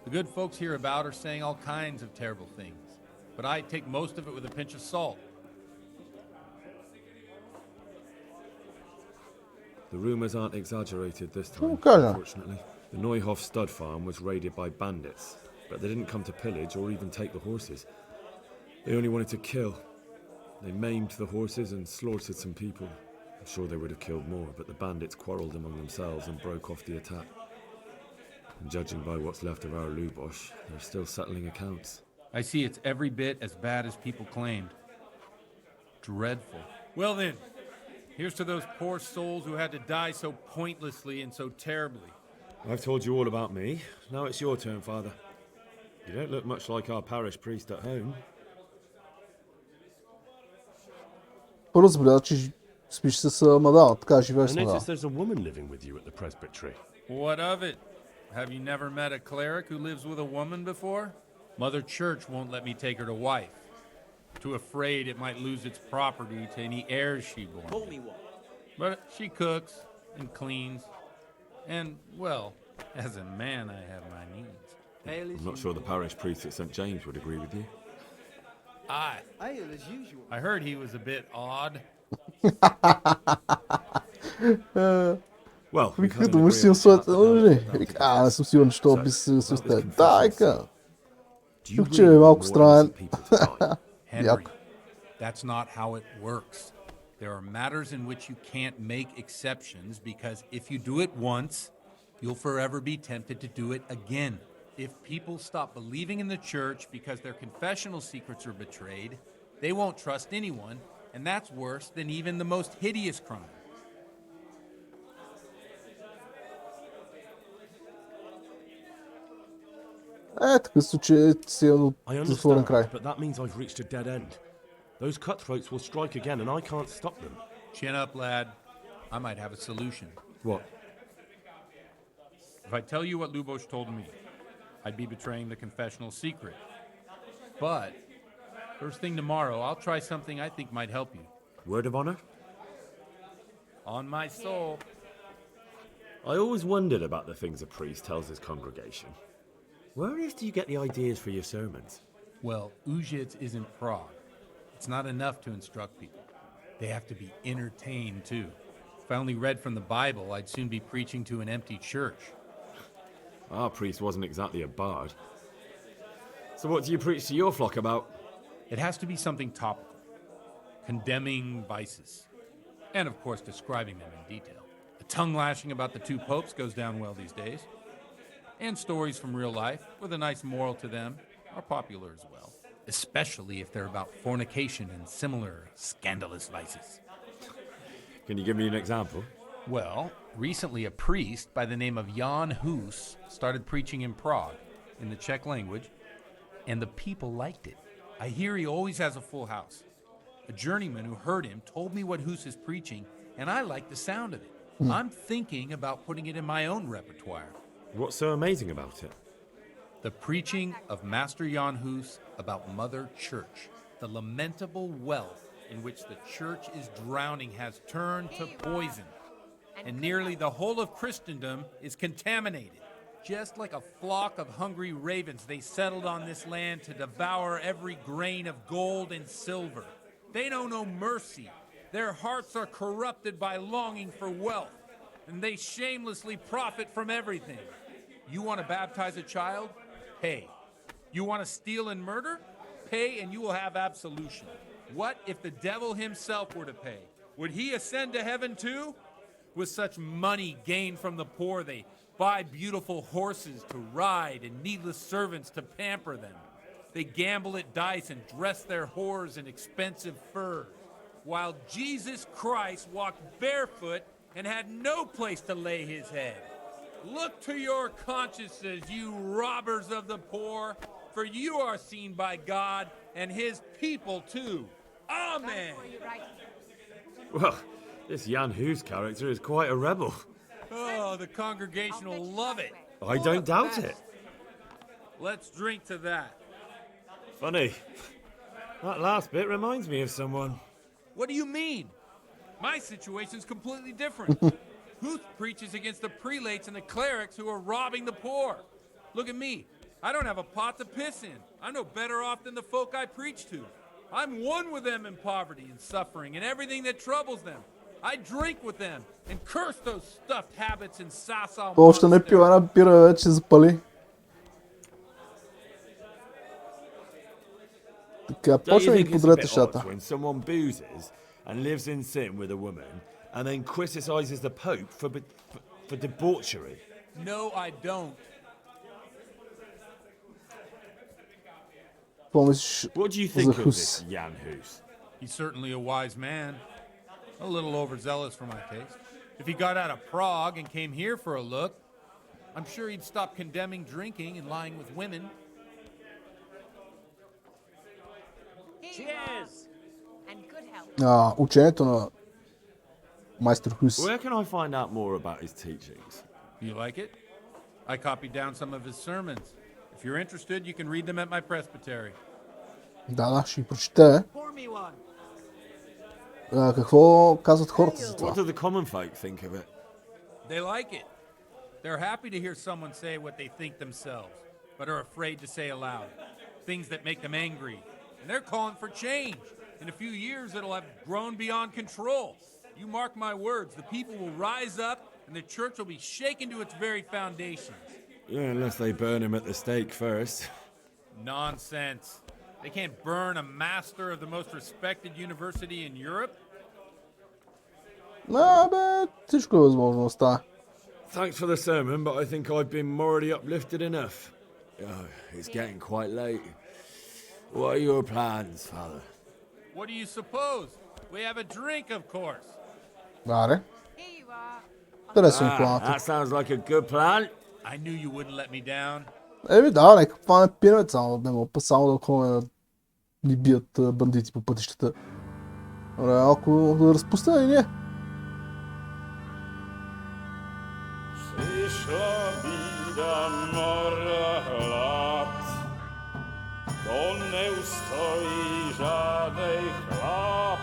The good folks hereabout are saying all kinds of terrible things, but I take most of it with a pinch of salt. The rumours aren't exaggerated this time, Okay. unfortunately. The Neuhof stud farm was raided by bandits, but they didn't come to pillage or even take the horses. They only wanted to kill. They maimed the horses and slaughtered some people. I'm sure they would have killed more, but the bandits quarrelled among themselves and broke off the attack. And judging by what's left of our Lubosh, they're still settling accounts. I see it's every bit as bad as people claimed. Dreadful. Well then, Here's to those poor souls who had to die so pointlessly and so terribly. I've told you all about me. Now it's your turn, Father. You don't look much like our parish priest at home. Първо забеляза, че спиш с мадама, така живееш с I мадама. notice there's a woman living with you at the presbytery. What of it? Have you never met a cleric who lives with a woman before? Mother Church won't let me take her to wife. Too afraid it might lose its property to any heirs she bore. Call me what? But she cooks and cleans. And, well, as a man, I have my needs. I'm not sure the parish priest at St. James would agree with you. I heard he was a bit odd. Well, we've had an Думаш си agreement. не съм сигурен, че би се с теб. Да, ека. Do you Чух, че really е малко want странен. more innocent people to die? Henry, that's not how it works. There are matters in which you can't make exceptions because if you do it once, you'll forever be tempted to do it again. If people stop believing in the church because their confessional secrets are betrayed, they won't trust anyone, and that's worse than even the most hideous crime. Такъв случай си от I затворен understand, край. but that means I've reached a dead end. Those cutthroats will strike again, and I can't stop them. Chin up, lad. I might have a solution. What? If I tell you what Lubosh told me, I'd be betraying the confessional secret. But first thing tomorrow, I'll try something I think might help you. Word of honor? On my soul. I always wondered about the things a priest tells his congregation. Where on earth do you get the ideas for your sermons? Well, Ujits isn't Prague. It's not enough to instruct people. They have to be entertained, too. If I only read from the Bible, I'd soon be preaching to an empty church. Our priest wasn't exactly a bard. So what do you preach to your flock about? It has to be something topical, condemning vices, and of course describing them in detail. The tongue lashing about the two popes goes down well these days. And stories from real life, with a nice moral to them, are popular as well. Especially if they're about fornication and similar scandalous vices. Can you give me an example? Well, recently a priest by the name of Jan Hus started preaching in Prague, in the Czech language, and the people liked it. I hear he always has a full house. A journeyman who heard him told me what Hus is preaching, and I like the sound of it. I'm thinking about putting it in my own repertoire. What's so amazing about it? The preaching of Master Jan Hus about Mother Church, the lamentable wealth in which the church is drowning has turned to poison, and nearly the whole of Christendom is contaminated. Just like a flock of hungry ravens, they settled on this land to devour every grain of gold and silver. They know no mercy. Their hearts are corrupted by longing for wealth, and they shamelessly profit from everything. You want to baptize a child? Pay. You want to steal and murder? Pay and you will have absolution. What if the devil himself were to pay? Would he ascend to heaven too? With such money gained from the poor, they buy beautiful horses to ride and needless servants to pamper them. They gamble at dice and dress their whores in expensive furs, while Jesus Christ walked barefoot and had no place to lay his head. Look to your consciences, you robbers of the poor, for you are seen by God and his people too. Amen. Well, this Jan Hus character is quite a rebel. Oh, the congregation will love it. I don't doubt it. Let's drink to that. Funny. That last bit reminds me of someone. What do you mean? My situation's completely different. Huth preaches against the prelates and the clerics who are robbing the poor. Look at me. I don't have a pot to piss in. I'm no better off than the folk I preach to. I'm one with them in poverty and suffering and everything that troubles them. I drink with them and curse those stuffed habits and sasal Още не пива една бира, вече запали. Така, почва и подрете шата. When someone boozes and lives in sin with a woman and then criticizes the Pope for debauchery. No, I don't. Помислиш What do you за think of Хус? this Jan Hus? He's certainly a wise man. A little overzealous for my taste. If he got out of Prague and came here for a look, I'm sure he'd stop condemning drinking and lying with women. Cheers! And good health. Учението на майстор Хюс. Where can I find out more about his teachings? You like it? I copied down some of his sermons. If you're interested, you can read them at my presbytery. Да, ще ги прочете. Какво казват хората за това? What do the common folk think of it? They like it. They're happy to hear someone say what they think themselves, but are afraid to say aloud. Things that make them angry. And they're calling for change. In a few years, it'll have grown beyond control. You mark my words, the people will rise up and the church will be shaken to its very foundations. Yeah, unless they burn him at the stake first. Nonsense. They can't burn a master of the most respected university in Europe. Бе, всичко е възможно да стане. Thanks for the sermon, but I think I've been morally uplifted enough. Oh, it's getting quite late. What are your plans, Father? What do you suppose? We have a drink, of course. Аре. Интересен план. That sounds like a good plan. I knew you wouldn't let me down. Еми да, нека това не пинаме само, не мога само да ходим да ни бият бандити по пътищата. Ако да разпуснем и ние. Přišla bída mora hlad, to neustojí žádnej chlap.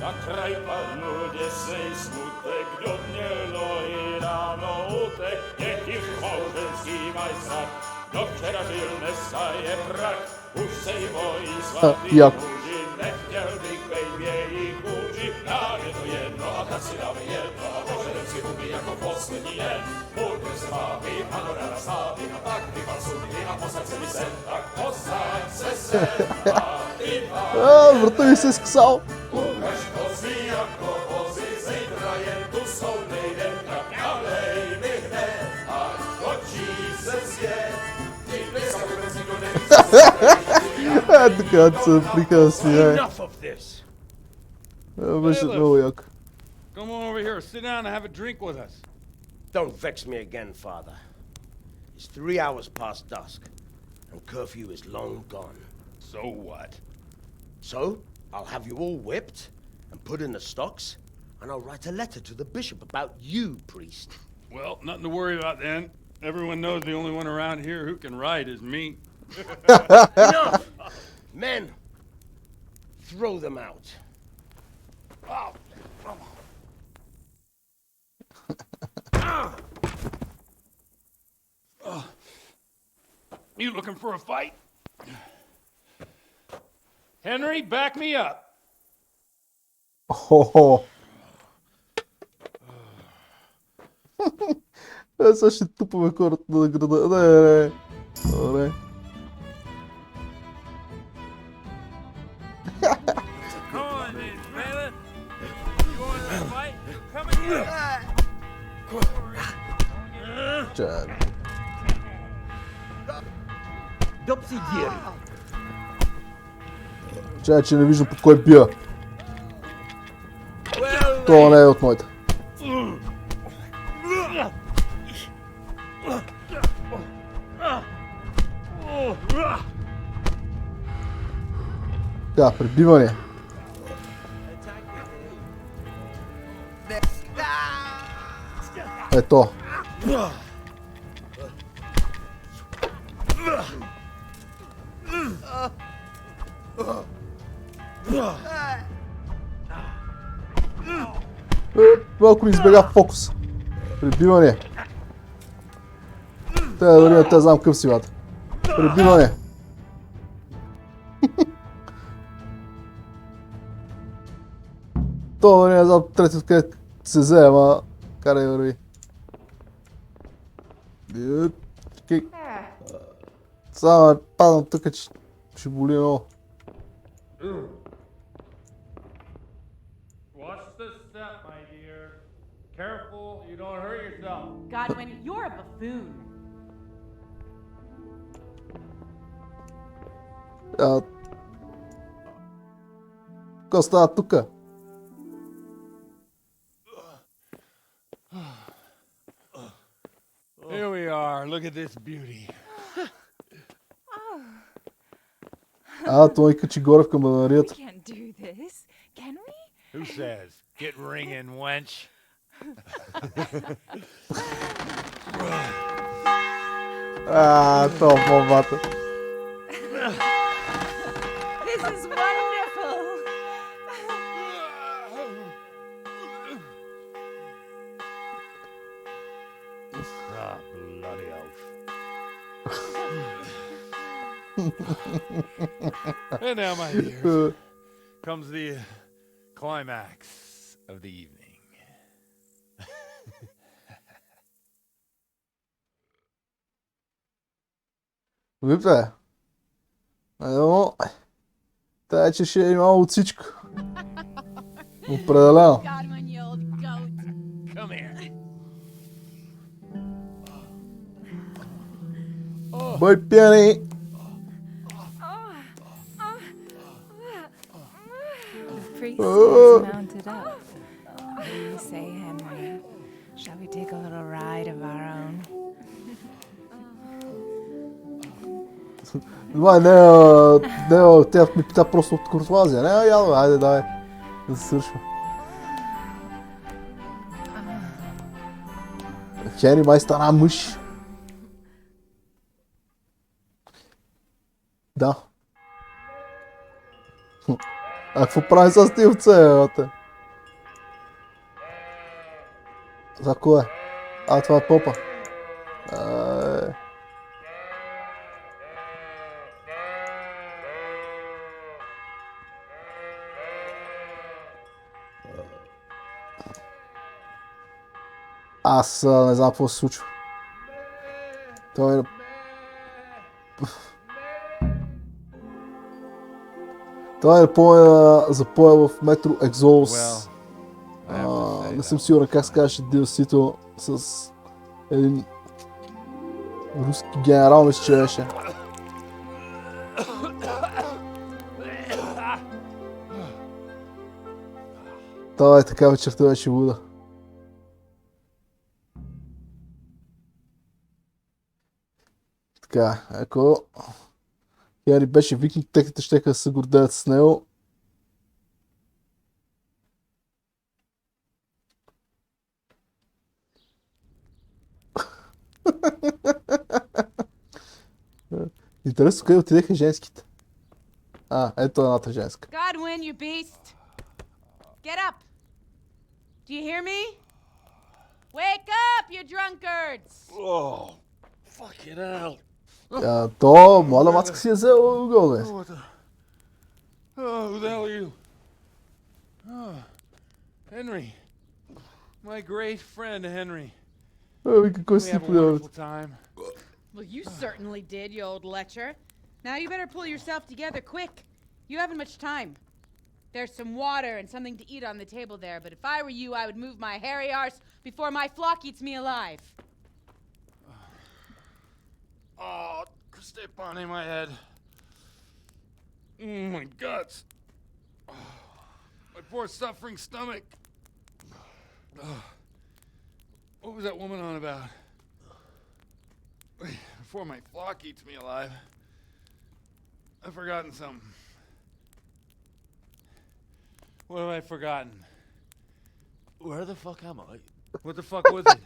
Na kraj padnul děsej smutek, kdo mělo i ráno utek, děti v mouženství maj sad, kdo včera žil, dneska je prach, už se jí bojí svatý muži, nechtěl bych bej v jejich kůži, nám je to jedno a tak si dáme jedno a požadem si huby jako poslední jen. Půjdu se mápy, panorama slávy a tak vypal sudy a posaď se mi sem, tak posaď se sem a vypal. Vrta mi se skysal. Ukaž kozy jako vozy, zítra jen tu jsou nejden, tak nalej mi hned, až točí se svět. Ty dneska vůbec nikdo neví, Така се прика да смее. Enough of this. Беше много яко. Come on over here, sit down and have a drink with us. Don't vex me again, Father. It's 3 hours past dusk, and curfew is long gone. So what? So, I'll have you all whipped and put in the stocks, and I'll write a letter to the bishop about you, priest. Well, nothing to worry about then. Everyone knows the only one around here who can write is me. Enough! Men, throw them out. Oh. You looking for a fight? Henry, back me up. Хо-хо. Сега ще тупаме хората на града. Не. Добре. Чакай. Чакай, че не виждам под кой бия. Това не е от моите. Да, пребиване. Ето. Малко ми избега фокус. Пребиване. Дори не те знам къв си, бата. Пребиване. То не знам трети откъде се взе, ама карай върви. Чекай. Само падам тук, че ще боли много. Watch the step, my dear. Careful, you don't hurt yourself. Godwin, you're a buffoon. Какво става тука? Here we are. Look at this beauty. Той качи горе в камбанарията. Can't do this, can we? Who says? Get ringing, wench. Това бомбата. This is wonderful. Ah, bloody oath. And now, my dears, comes the climax of the evening. Випе. Едно. Тая, че ще е малко от всичко. Определено. Come here. Бой, пияни! The priest is mounted up. What do you say, Henry? Shall we take a little ride of our own? Това не е, тя ми пита просто от куртуазия. Не, явно, айде, давай. Да се свършва. Хенри май стана мъж. Да. А какво прави с Стивце, бе? За кое? Това е попа. Аз не знам какво се случва. Той е... Това е запоя в метро Екзолус. Не съм сигурен как се казваше DLC-то с един руски генерал, мисля, че беше. Това е така, вечерта беше луда. Така, ако Хенри беше викинг, техните щеха да се гордеят с него. Интересно, къде отидеха женските? Ето едната женска. Godwin, you beast! Get up! Do you hear me? Wake up, you drunkards! Oh, fucking hell. То, млада мацка си е взела угол, бе. Who the hell are you? Henry. My great friend, Henry. Какво си подяват? Well, you certainly did, you old lecher. Now you better pull yourself together quick. You haven't much time. There's some water and something to eat on the table there, but if I were you, I would move my hairy arse before my flock eats me alive. Oh, step on in my head. My guts. My poor suffering stomach. What was that woman on about? Before my flock eats me alive. I've forgotten something. What have I forgotten? Where the fuck am I? What the fuck was it?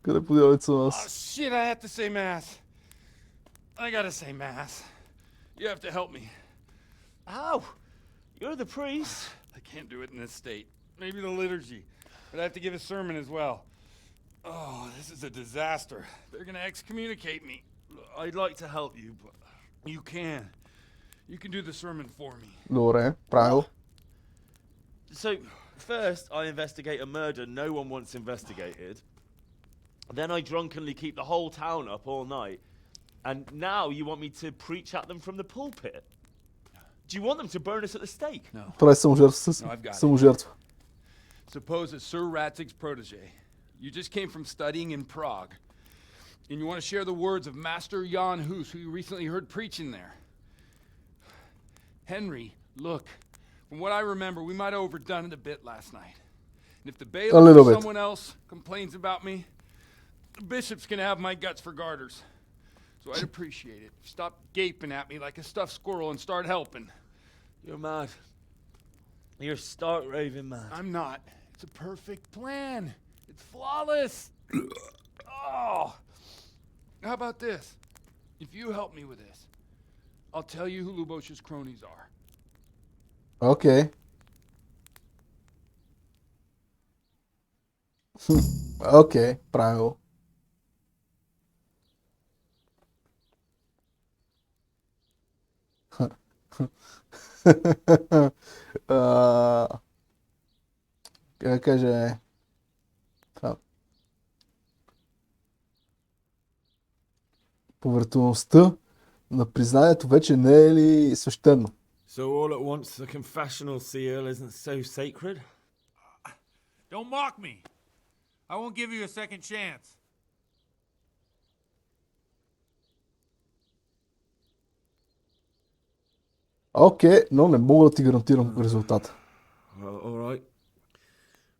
Къде подяват съм аз? Oh shit, I have to say mass. I gotta say mass. You have to help me. How? You're the priest. I can't do it in this state. Maybe the liturgy. But I have to give a sermon as well. Oh, this is a disaster. They're gonna excommunicate me. I'd like to help you, but you can. You can do the sermon for me. Добре, правило. So, first I investigate a murder no one wants investigated. Then I drunkenly keep the whole town up all night. And now you want me to preach at them from the pulpit? Do you want them to burn us at the stake? No. Прави саможертва. Suppose that Sir Ratzig's protege. You just came from studying in Prague. And you want to share the words of Master Jan Hus, who you recently heard preaching there. Henry, look. From what I remember, we might have overdone it a bit last night. And if the bailiff little or bit. someone else complains about me, the bishops can have my guts for garters. So I'd appreciate it. Stop gaping at me like a stuffed squirrel and start helping. You're mad. You're stark raving mad. I'm not. It's a perfect plan. It's flawless. Oh. How about this? If you help me with this, I'll tell you who Lubosh's cronies are. Окей. Окей, правило. Как да кажа, повърхността на признанието вече не е ли свещено? So all at once the confessional seal isn't so sacred? Don't mock me. I won't give you a second chance. Окей, но не мога да ти гарантирам резултата. Well, all right.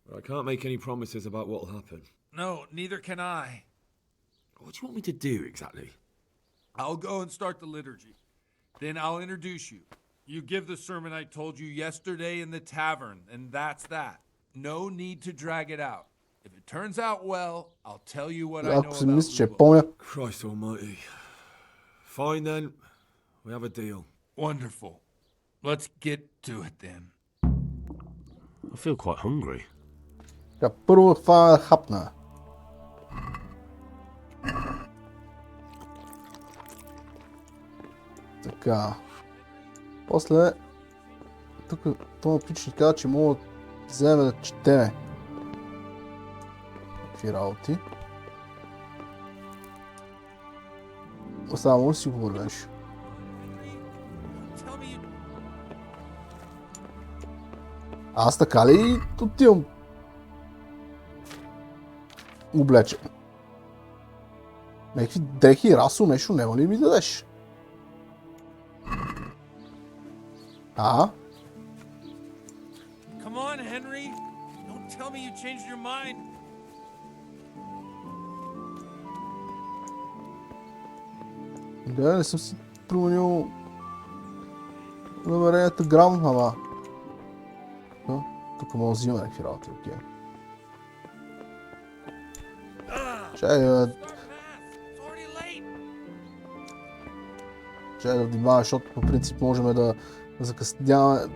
But I can't make any promises about what'll happen. No, neither can I. What do you want me to do exactly? I'll go and start the liturgy. Then I'll introduce you. You give the sermon I told you yesterday in the tavern, and that's that. No need to drag it out. If it turns out well, I'll tell you what I know Ако си about мисля, че Lubo. помня. Christ almighty. Fine then. We have a deal. Wonderful. Let's get to it then. I feel quite hungry. Така, първо това е хапна. Така. После тук този пич ни каза, че мога да вземе да четеме. Какви работи. Остава, може да си говори нещо. Аз така ли отивам облечен? Някакви дрехи, расо, нещо няма ли ми дадеш? А? Come on, Henry. Don't tell me you changed your mind. Да, не съм си променил намеренията грам, ама. Тук мога да взима някакви работи, окей. Чай да внимаваме, защото по принцип можем да закъсняваме.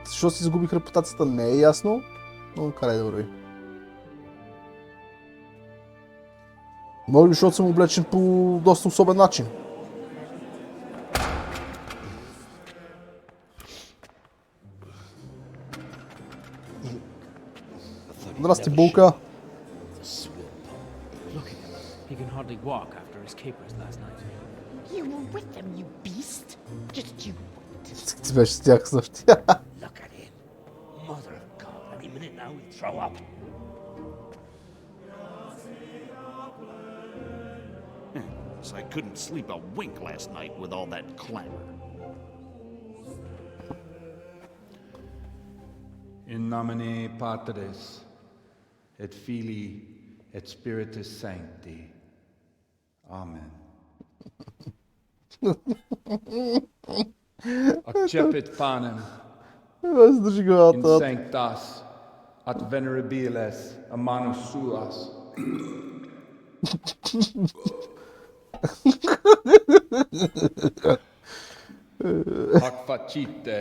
Защо си загубих репутацията, не е ясно, но къде да върви. Може би, защото съм облечен по доста особен начин. Здрасти, Булка. He can hardly walk after his capers last night. You were with them, you beast. Just you. Ти беше с тях също. Look at him. Mother of God, any minute now he'll throw up. So I couldn't sleep a wink last night with all that clamor. In nomine Patris et Filii et Spiritus Sancti. Amen. Accepit panem in sanctas ad venerabiles a manus suas. Hac facite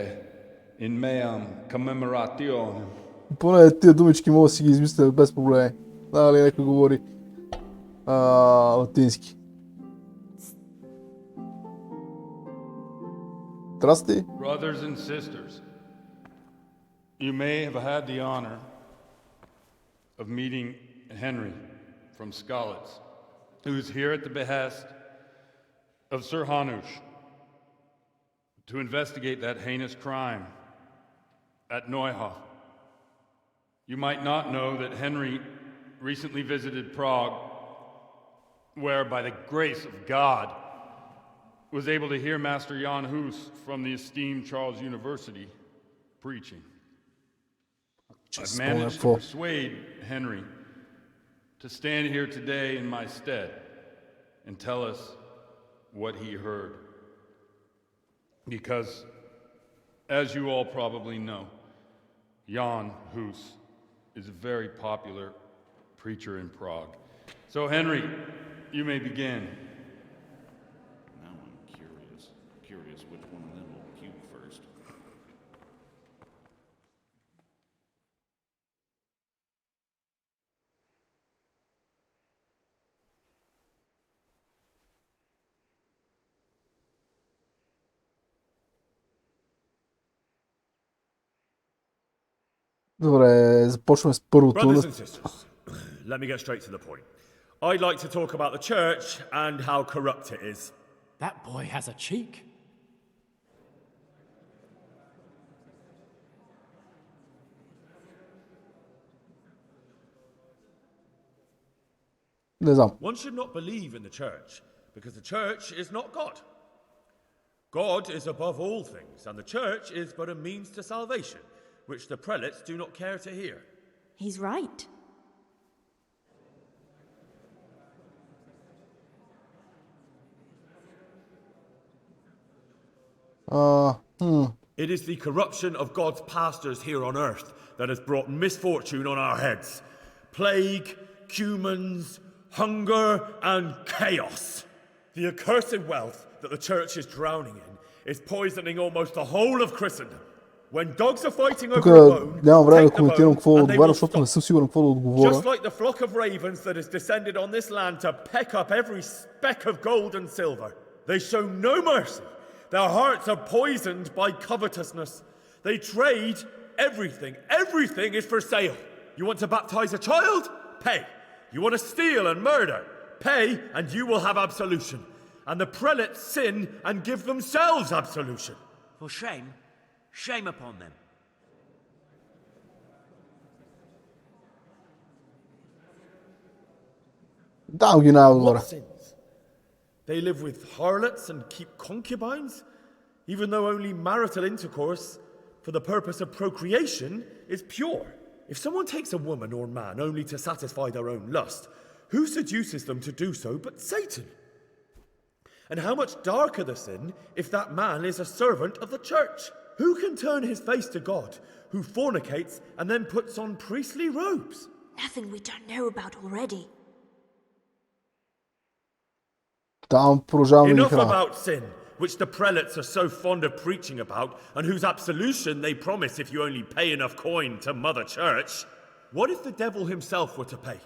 in meam commemorationem. Поне тия думички мога да си ги измисля без проблеми. Знае ли някой говори латински? Здрасти. Brothers and sisters, you may have had the honor of meeting Henry from Skalitz, who is here at the behest of Sir Hanush to investigate that heinous crime at Neuhof. You might not know that Henry recently visited Prague, where by the grace of God was able to hear Master Jan Hus from the esteemed Charles University preaching. I've managed to persuade Henry to stand here today in my stead and tell us what he heard. Because, as you all probably know, Jan Hus is a very popular preacher in Prague. So, Henry, you may begin. Now I'm curious which one of them will cue first. Добре, започваме с първото. Brothers and sisters, let me get straight to the point. I'd like to talk about the church and how corrupt it is. That boy has a cheek. Не знам. One should not believe in the church because the church is not God. God is above all things, and the church is but a means to salvation, which the prelates do not care to hear. He's right. It is the corruption of God's pastors here on earth that has brought misfortune on our heads. Plague, cumens, hunger, and chaos. The accursed wealth that the church is drowning in is poisoning almost the whole of Christendom. When dogs are fighting over a bone, нямам време да take the коментирам bone какво да and they отговарям, will защото не stop. съм сигурен какво да отговоря. Just like the flock of ravens that has descended on this land to peck up every speck of gold and silver. They show no mercy. Their hearts are poisoned by covetousness. They trade everything. Everything is for sale. You want to baptize a child? Pay. You want to steal and murder? Pay and you will have absolution. And the prelates sin and give themselves absolution. For shame, shame upon them. Дам ги най-отгоре. What sins? They live with harlots and keep concubines, even though only marital intercourse for the purpose of procreation is pure. If someone takes a woman or man only to satisfy their own lust, who seduces them to do so but Satan? And how much darker the sin if that man is a servant of the church? Who can turn his face to God, who fornicates and then puts on priestly robes? Nothing we don't know about already. Там продължаваме Enough игра. about sin, which the prelates are so fond of preaching about, and whose absolution they promise if you only pay enough coin to Mother Church. What if the devil himself were to pay?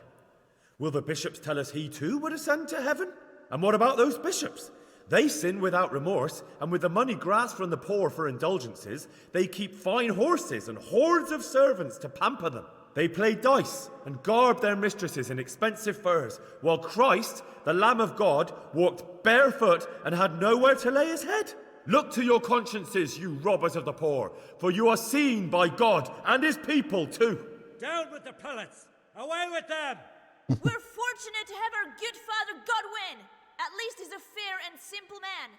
Will the bishops tell us he too would ascend to heaven? And what about those bishops? They sin without remorse, and with the money grasped from the poor for indulgences, they keep fine horses and hordes of servants to pamper them. They play dice and garb their mistresses in expensive furs, while Christ, the Lamb of God, walked barefoot and had nowhere to lay his head. Look to your consciences, you robbers of the poor, for you are seen by God and his people too. Down with the prelates! Away with them! We're fortunate to have our good father Godwin. At least he's a fair and simple man.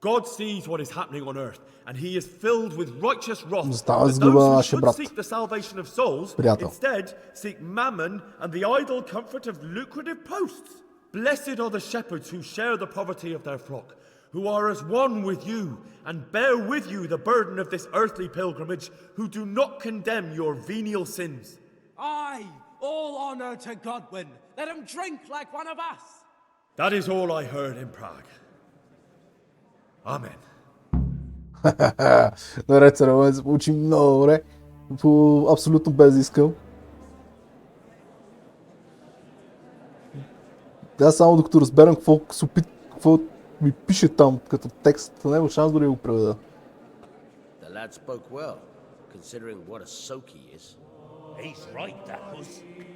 God sees what is happening on earth, and he is filled with righteous wrath. Става But сгъба those who нашия should брат. seek the salvation of souls, Приятел. instead seek mammon and the idle comfort of lucrative posts. Blessed are the shepherds who share the poverty of their flock, who are as one with you and bear with you the burden of this earthly pilgrimage, who do not condemn your venial sins. Aye, all honor to Godwin. Let him drink like one of us. That is all I heard in Prague. Amen. Наред се равен, се получи много добре. По абсолютно без искам. Да, само докато разберам какво ми пише там като текст, няма шанс дори да го преведа. The lad spoke well, considering what a soak he is. He's right, that was.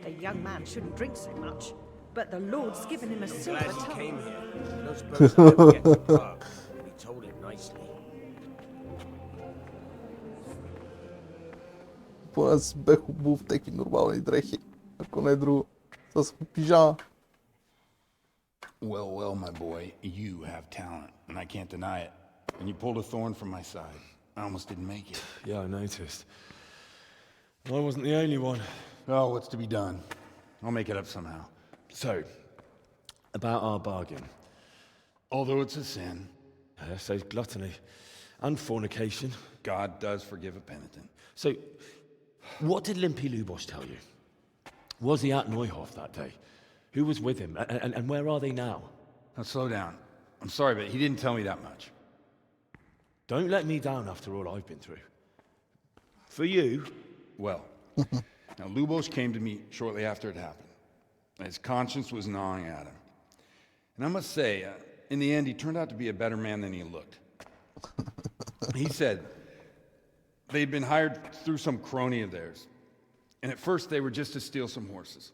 The young man shouldn't drink so much, but the Lord's given him a silver Glad he tongue. came here. No suppose he'll ever get to Prague, and he told it nicely. Поне си бех обул в теки нормални дрехи, ако не е друго. С пижама. Well, my boy, you have talent, and I can't deny it. And you pulled a thorn from my side. I almost didn't make it. Yeah, I noticed. I wasn't the only one. Oh, what's to be done? I'll make it up somehow. So, about our bargain. Although it's a sin. So gluttony and fornication. God does forgive a penitent. So, what did Limpy Lubosh tell you? Was he at Neuhof that day? Who was with him? And where are they now? Now, slow down. I'm sorry, but he didn't tell me that much. Don't let me down after all I've been through. For you... Well, now Lubosh came to me shortly after it happened. His conscience was gnawing at him. And I must say, in the end, he turned out to be a better man than he looked. He said they'd been hired through some crony of theirs. And at first they were just to steal some horses.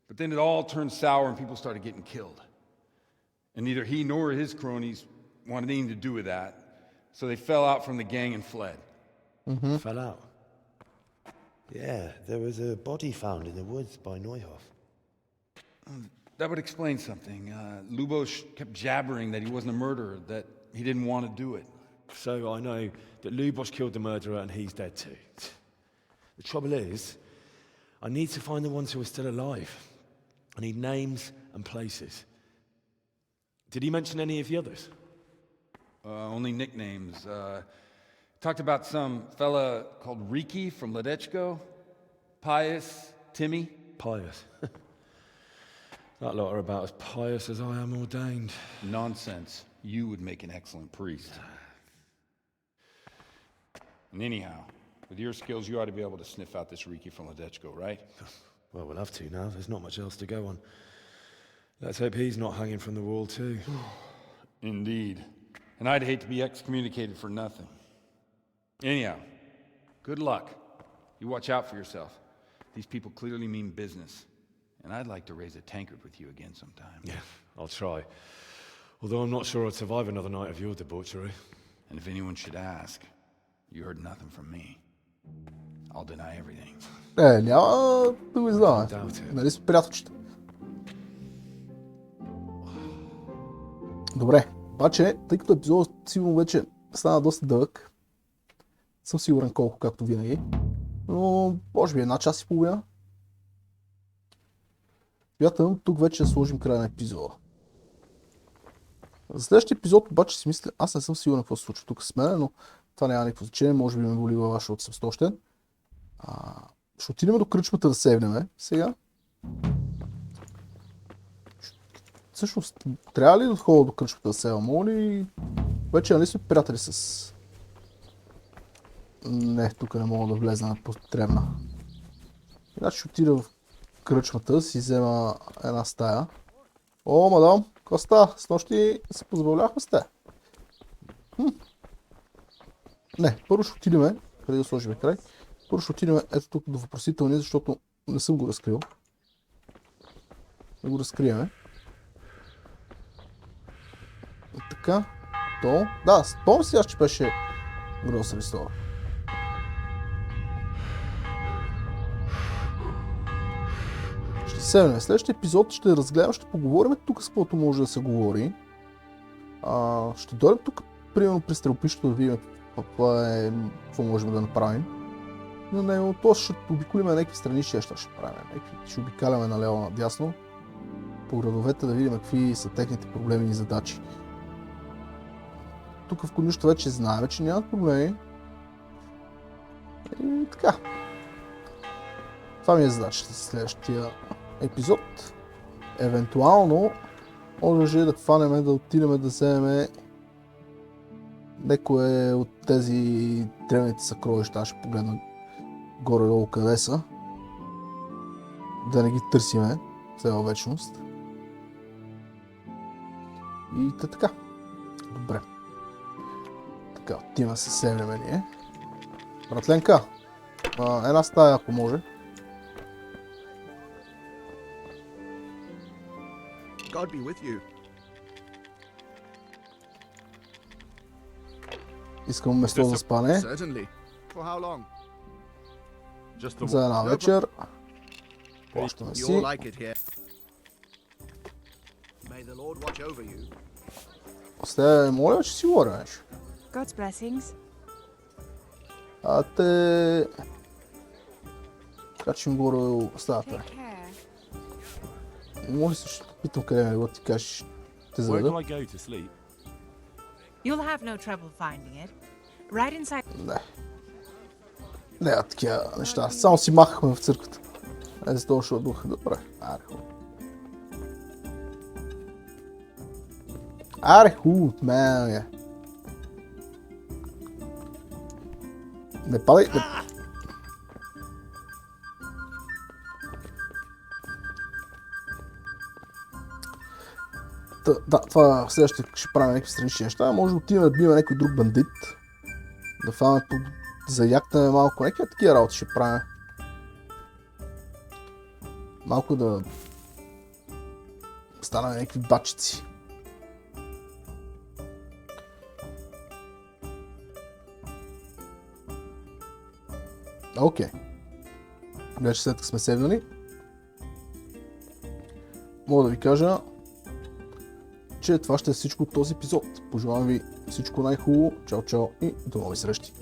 But then it all turned sour and people started getting killed. And neither he nor his cronies wanted anything to do with that. So they fell out from the gang and fled. Mm-hmm. Fell out? Yeah, there was a body found in the woods by Neuhof. That would explain something. Lubosh kept jabbering that he wasn't a murderer, that he didn't want to do it. So I know that Lubosh killed the murderer and he's dead too. The trouble is, I need to find the ones who are still alive. I need names and places. Did he mention any of the others? Only nicknames. Talked about some fella called Riki from Ledechko, Pius, Timmy. Pius. That lot are about as pious as I am ordained. Nonsense. You would make an excellent priest. And anyhow, with your skills, you ought to be able to sniff out this Riki from Ledechko, right? Well, we'll have to now. There's not much else to go on. Let's hope he's not hanging from the wall too. Indeed. And I'd hate to be excommunicated for nothing. Anyhow, good luck. You watch out for yourself. These people clearly mean business. And I'd like to raise a tankard with you again sometime. Yeah, I'll try. Although I'm not sure I'd survive another night of your debauchery. And if anyone should ask, you heard nothing from me. I'll deny everything. Няма да го издаваме. Нали сме приятелчета? Добре, обаче, тъй като епизодът сигурно вече стана доста дълъг, съм сигурен колко, както винаги, но може би 1 час и половина. Приятел, тук вече сложим края на епизода. За следващия епизод обаче си мисля, аз не съм сигурен какво се случва тук с мен, но това няма никакво значение, може би ме боли глава, защото съм стощен. Ще отидем до кръчмата да севнеме сега. Всъщност, трябва ли да ходя до кръчмата да сева? Мога ли... Вече нали сме приятели с... Не, тук не мога да влезна на потребна. Иначе ще отида в кръчмата да си взема една стая. О, мадам, какво става? С нощи се позволявахме с те. Не, първо ще отидем, преди да сложим край. Първо ще отидем ето тук до въпросителни, защото не съм го разкрил. Да го разкриеме. И така. То. Да, спомням си аз, че беше Grocery Store. Ще седнем. Следващия епизод ще разгледам, ще поговорим тук с каквото може да се говори. Ще дойдем тук, примерно при стрелпището да видим какво можем да направим. На него то ще обиколим някакви странични неща, ще правим. Ще обикаляме наляво надясно по градовете да видим какви са техните проблеми и задачи. Тук в конюшта вече знаем, че нямат проблеми. И така. Това ми е задачата за следващия епизод. Евентуално може да хванем, да отидем да вземем некое от тези древните съкровища. Аз ще погледна горе-долу къде са. Да не ги търсиме цяла вечност. И така. Добре. Така, отиваме се седнеме ние. Братленка, една стая ако може. God be with you. Искам место за спане. За една вечер. Плащаме си. watch over you. Сега, моля, че си говоря нещо. God's blessings. Те... Качим горе стаята. Take care. Може ли се питам къде ме ти кажеш, те Where заведа? can I go to sleep? You'll have no trouble finding it. Right inside. Не. Не, такива неща. Само си махахме в църквата. За това ще духа. Добре. Аре хубаво, мен. Не падай. Да, това следващия ще правим някакви странични неща. Може да отидем да биме някой друг бандит. Да фаме заякнем малко. Някакви такива работи ще правим. Малко да станем някакви бачици. Окей. Вече след като сме седнали, мога да ви кажа, че това ще е всичко от този епизод. Пожелавам ви всичко най-хубаво. Чао, чао и до нови срещи!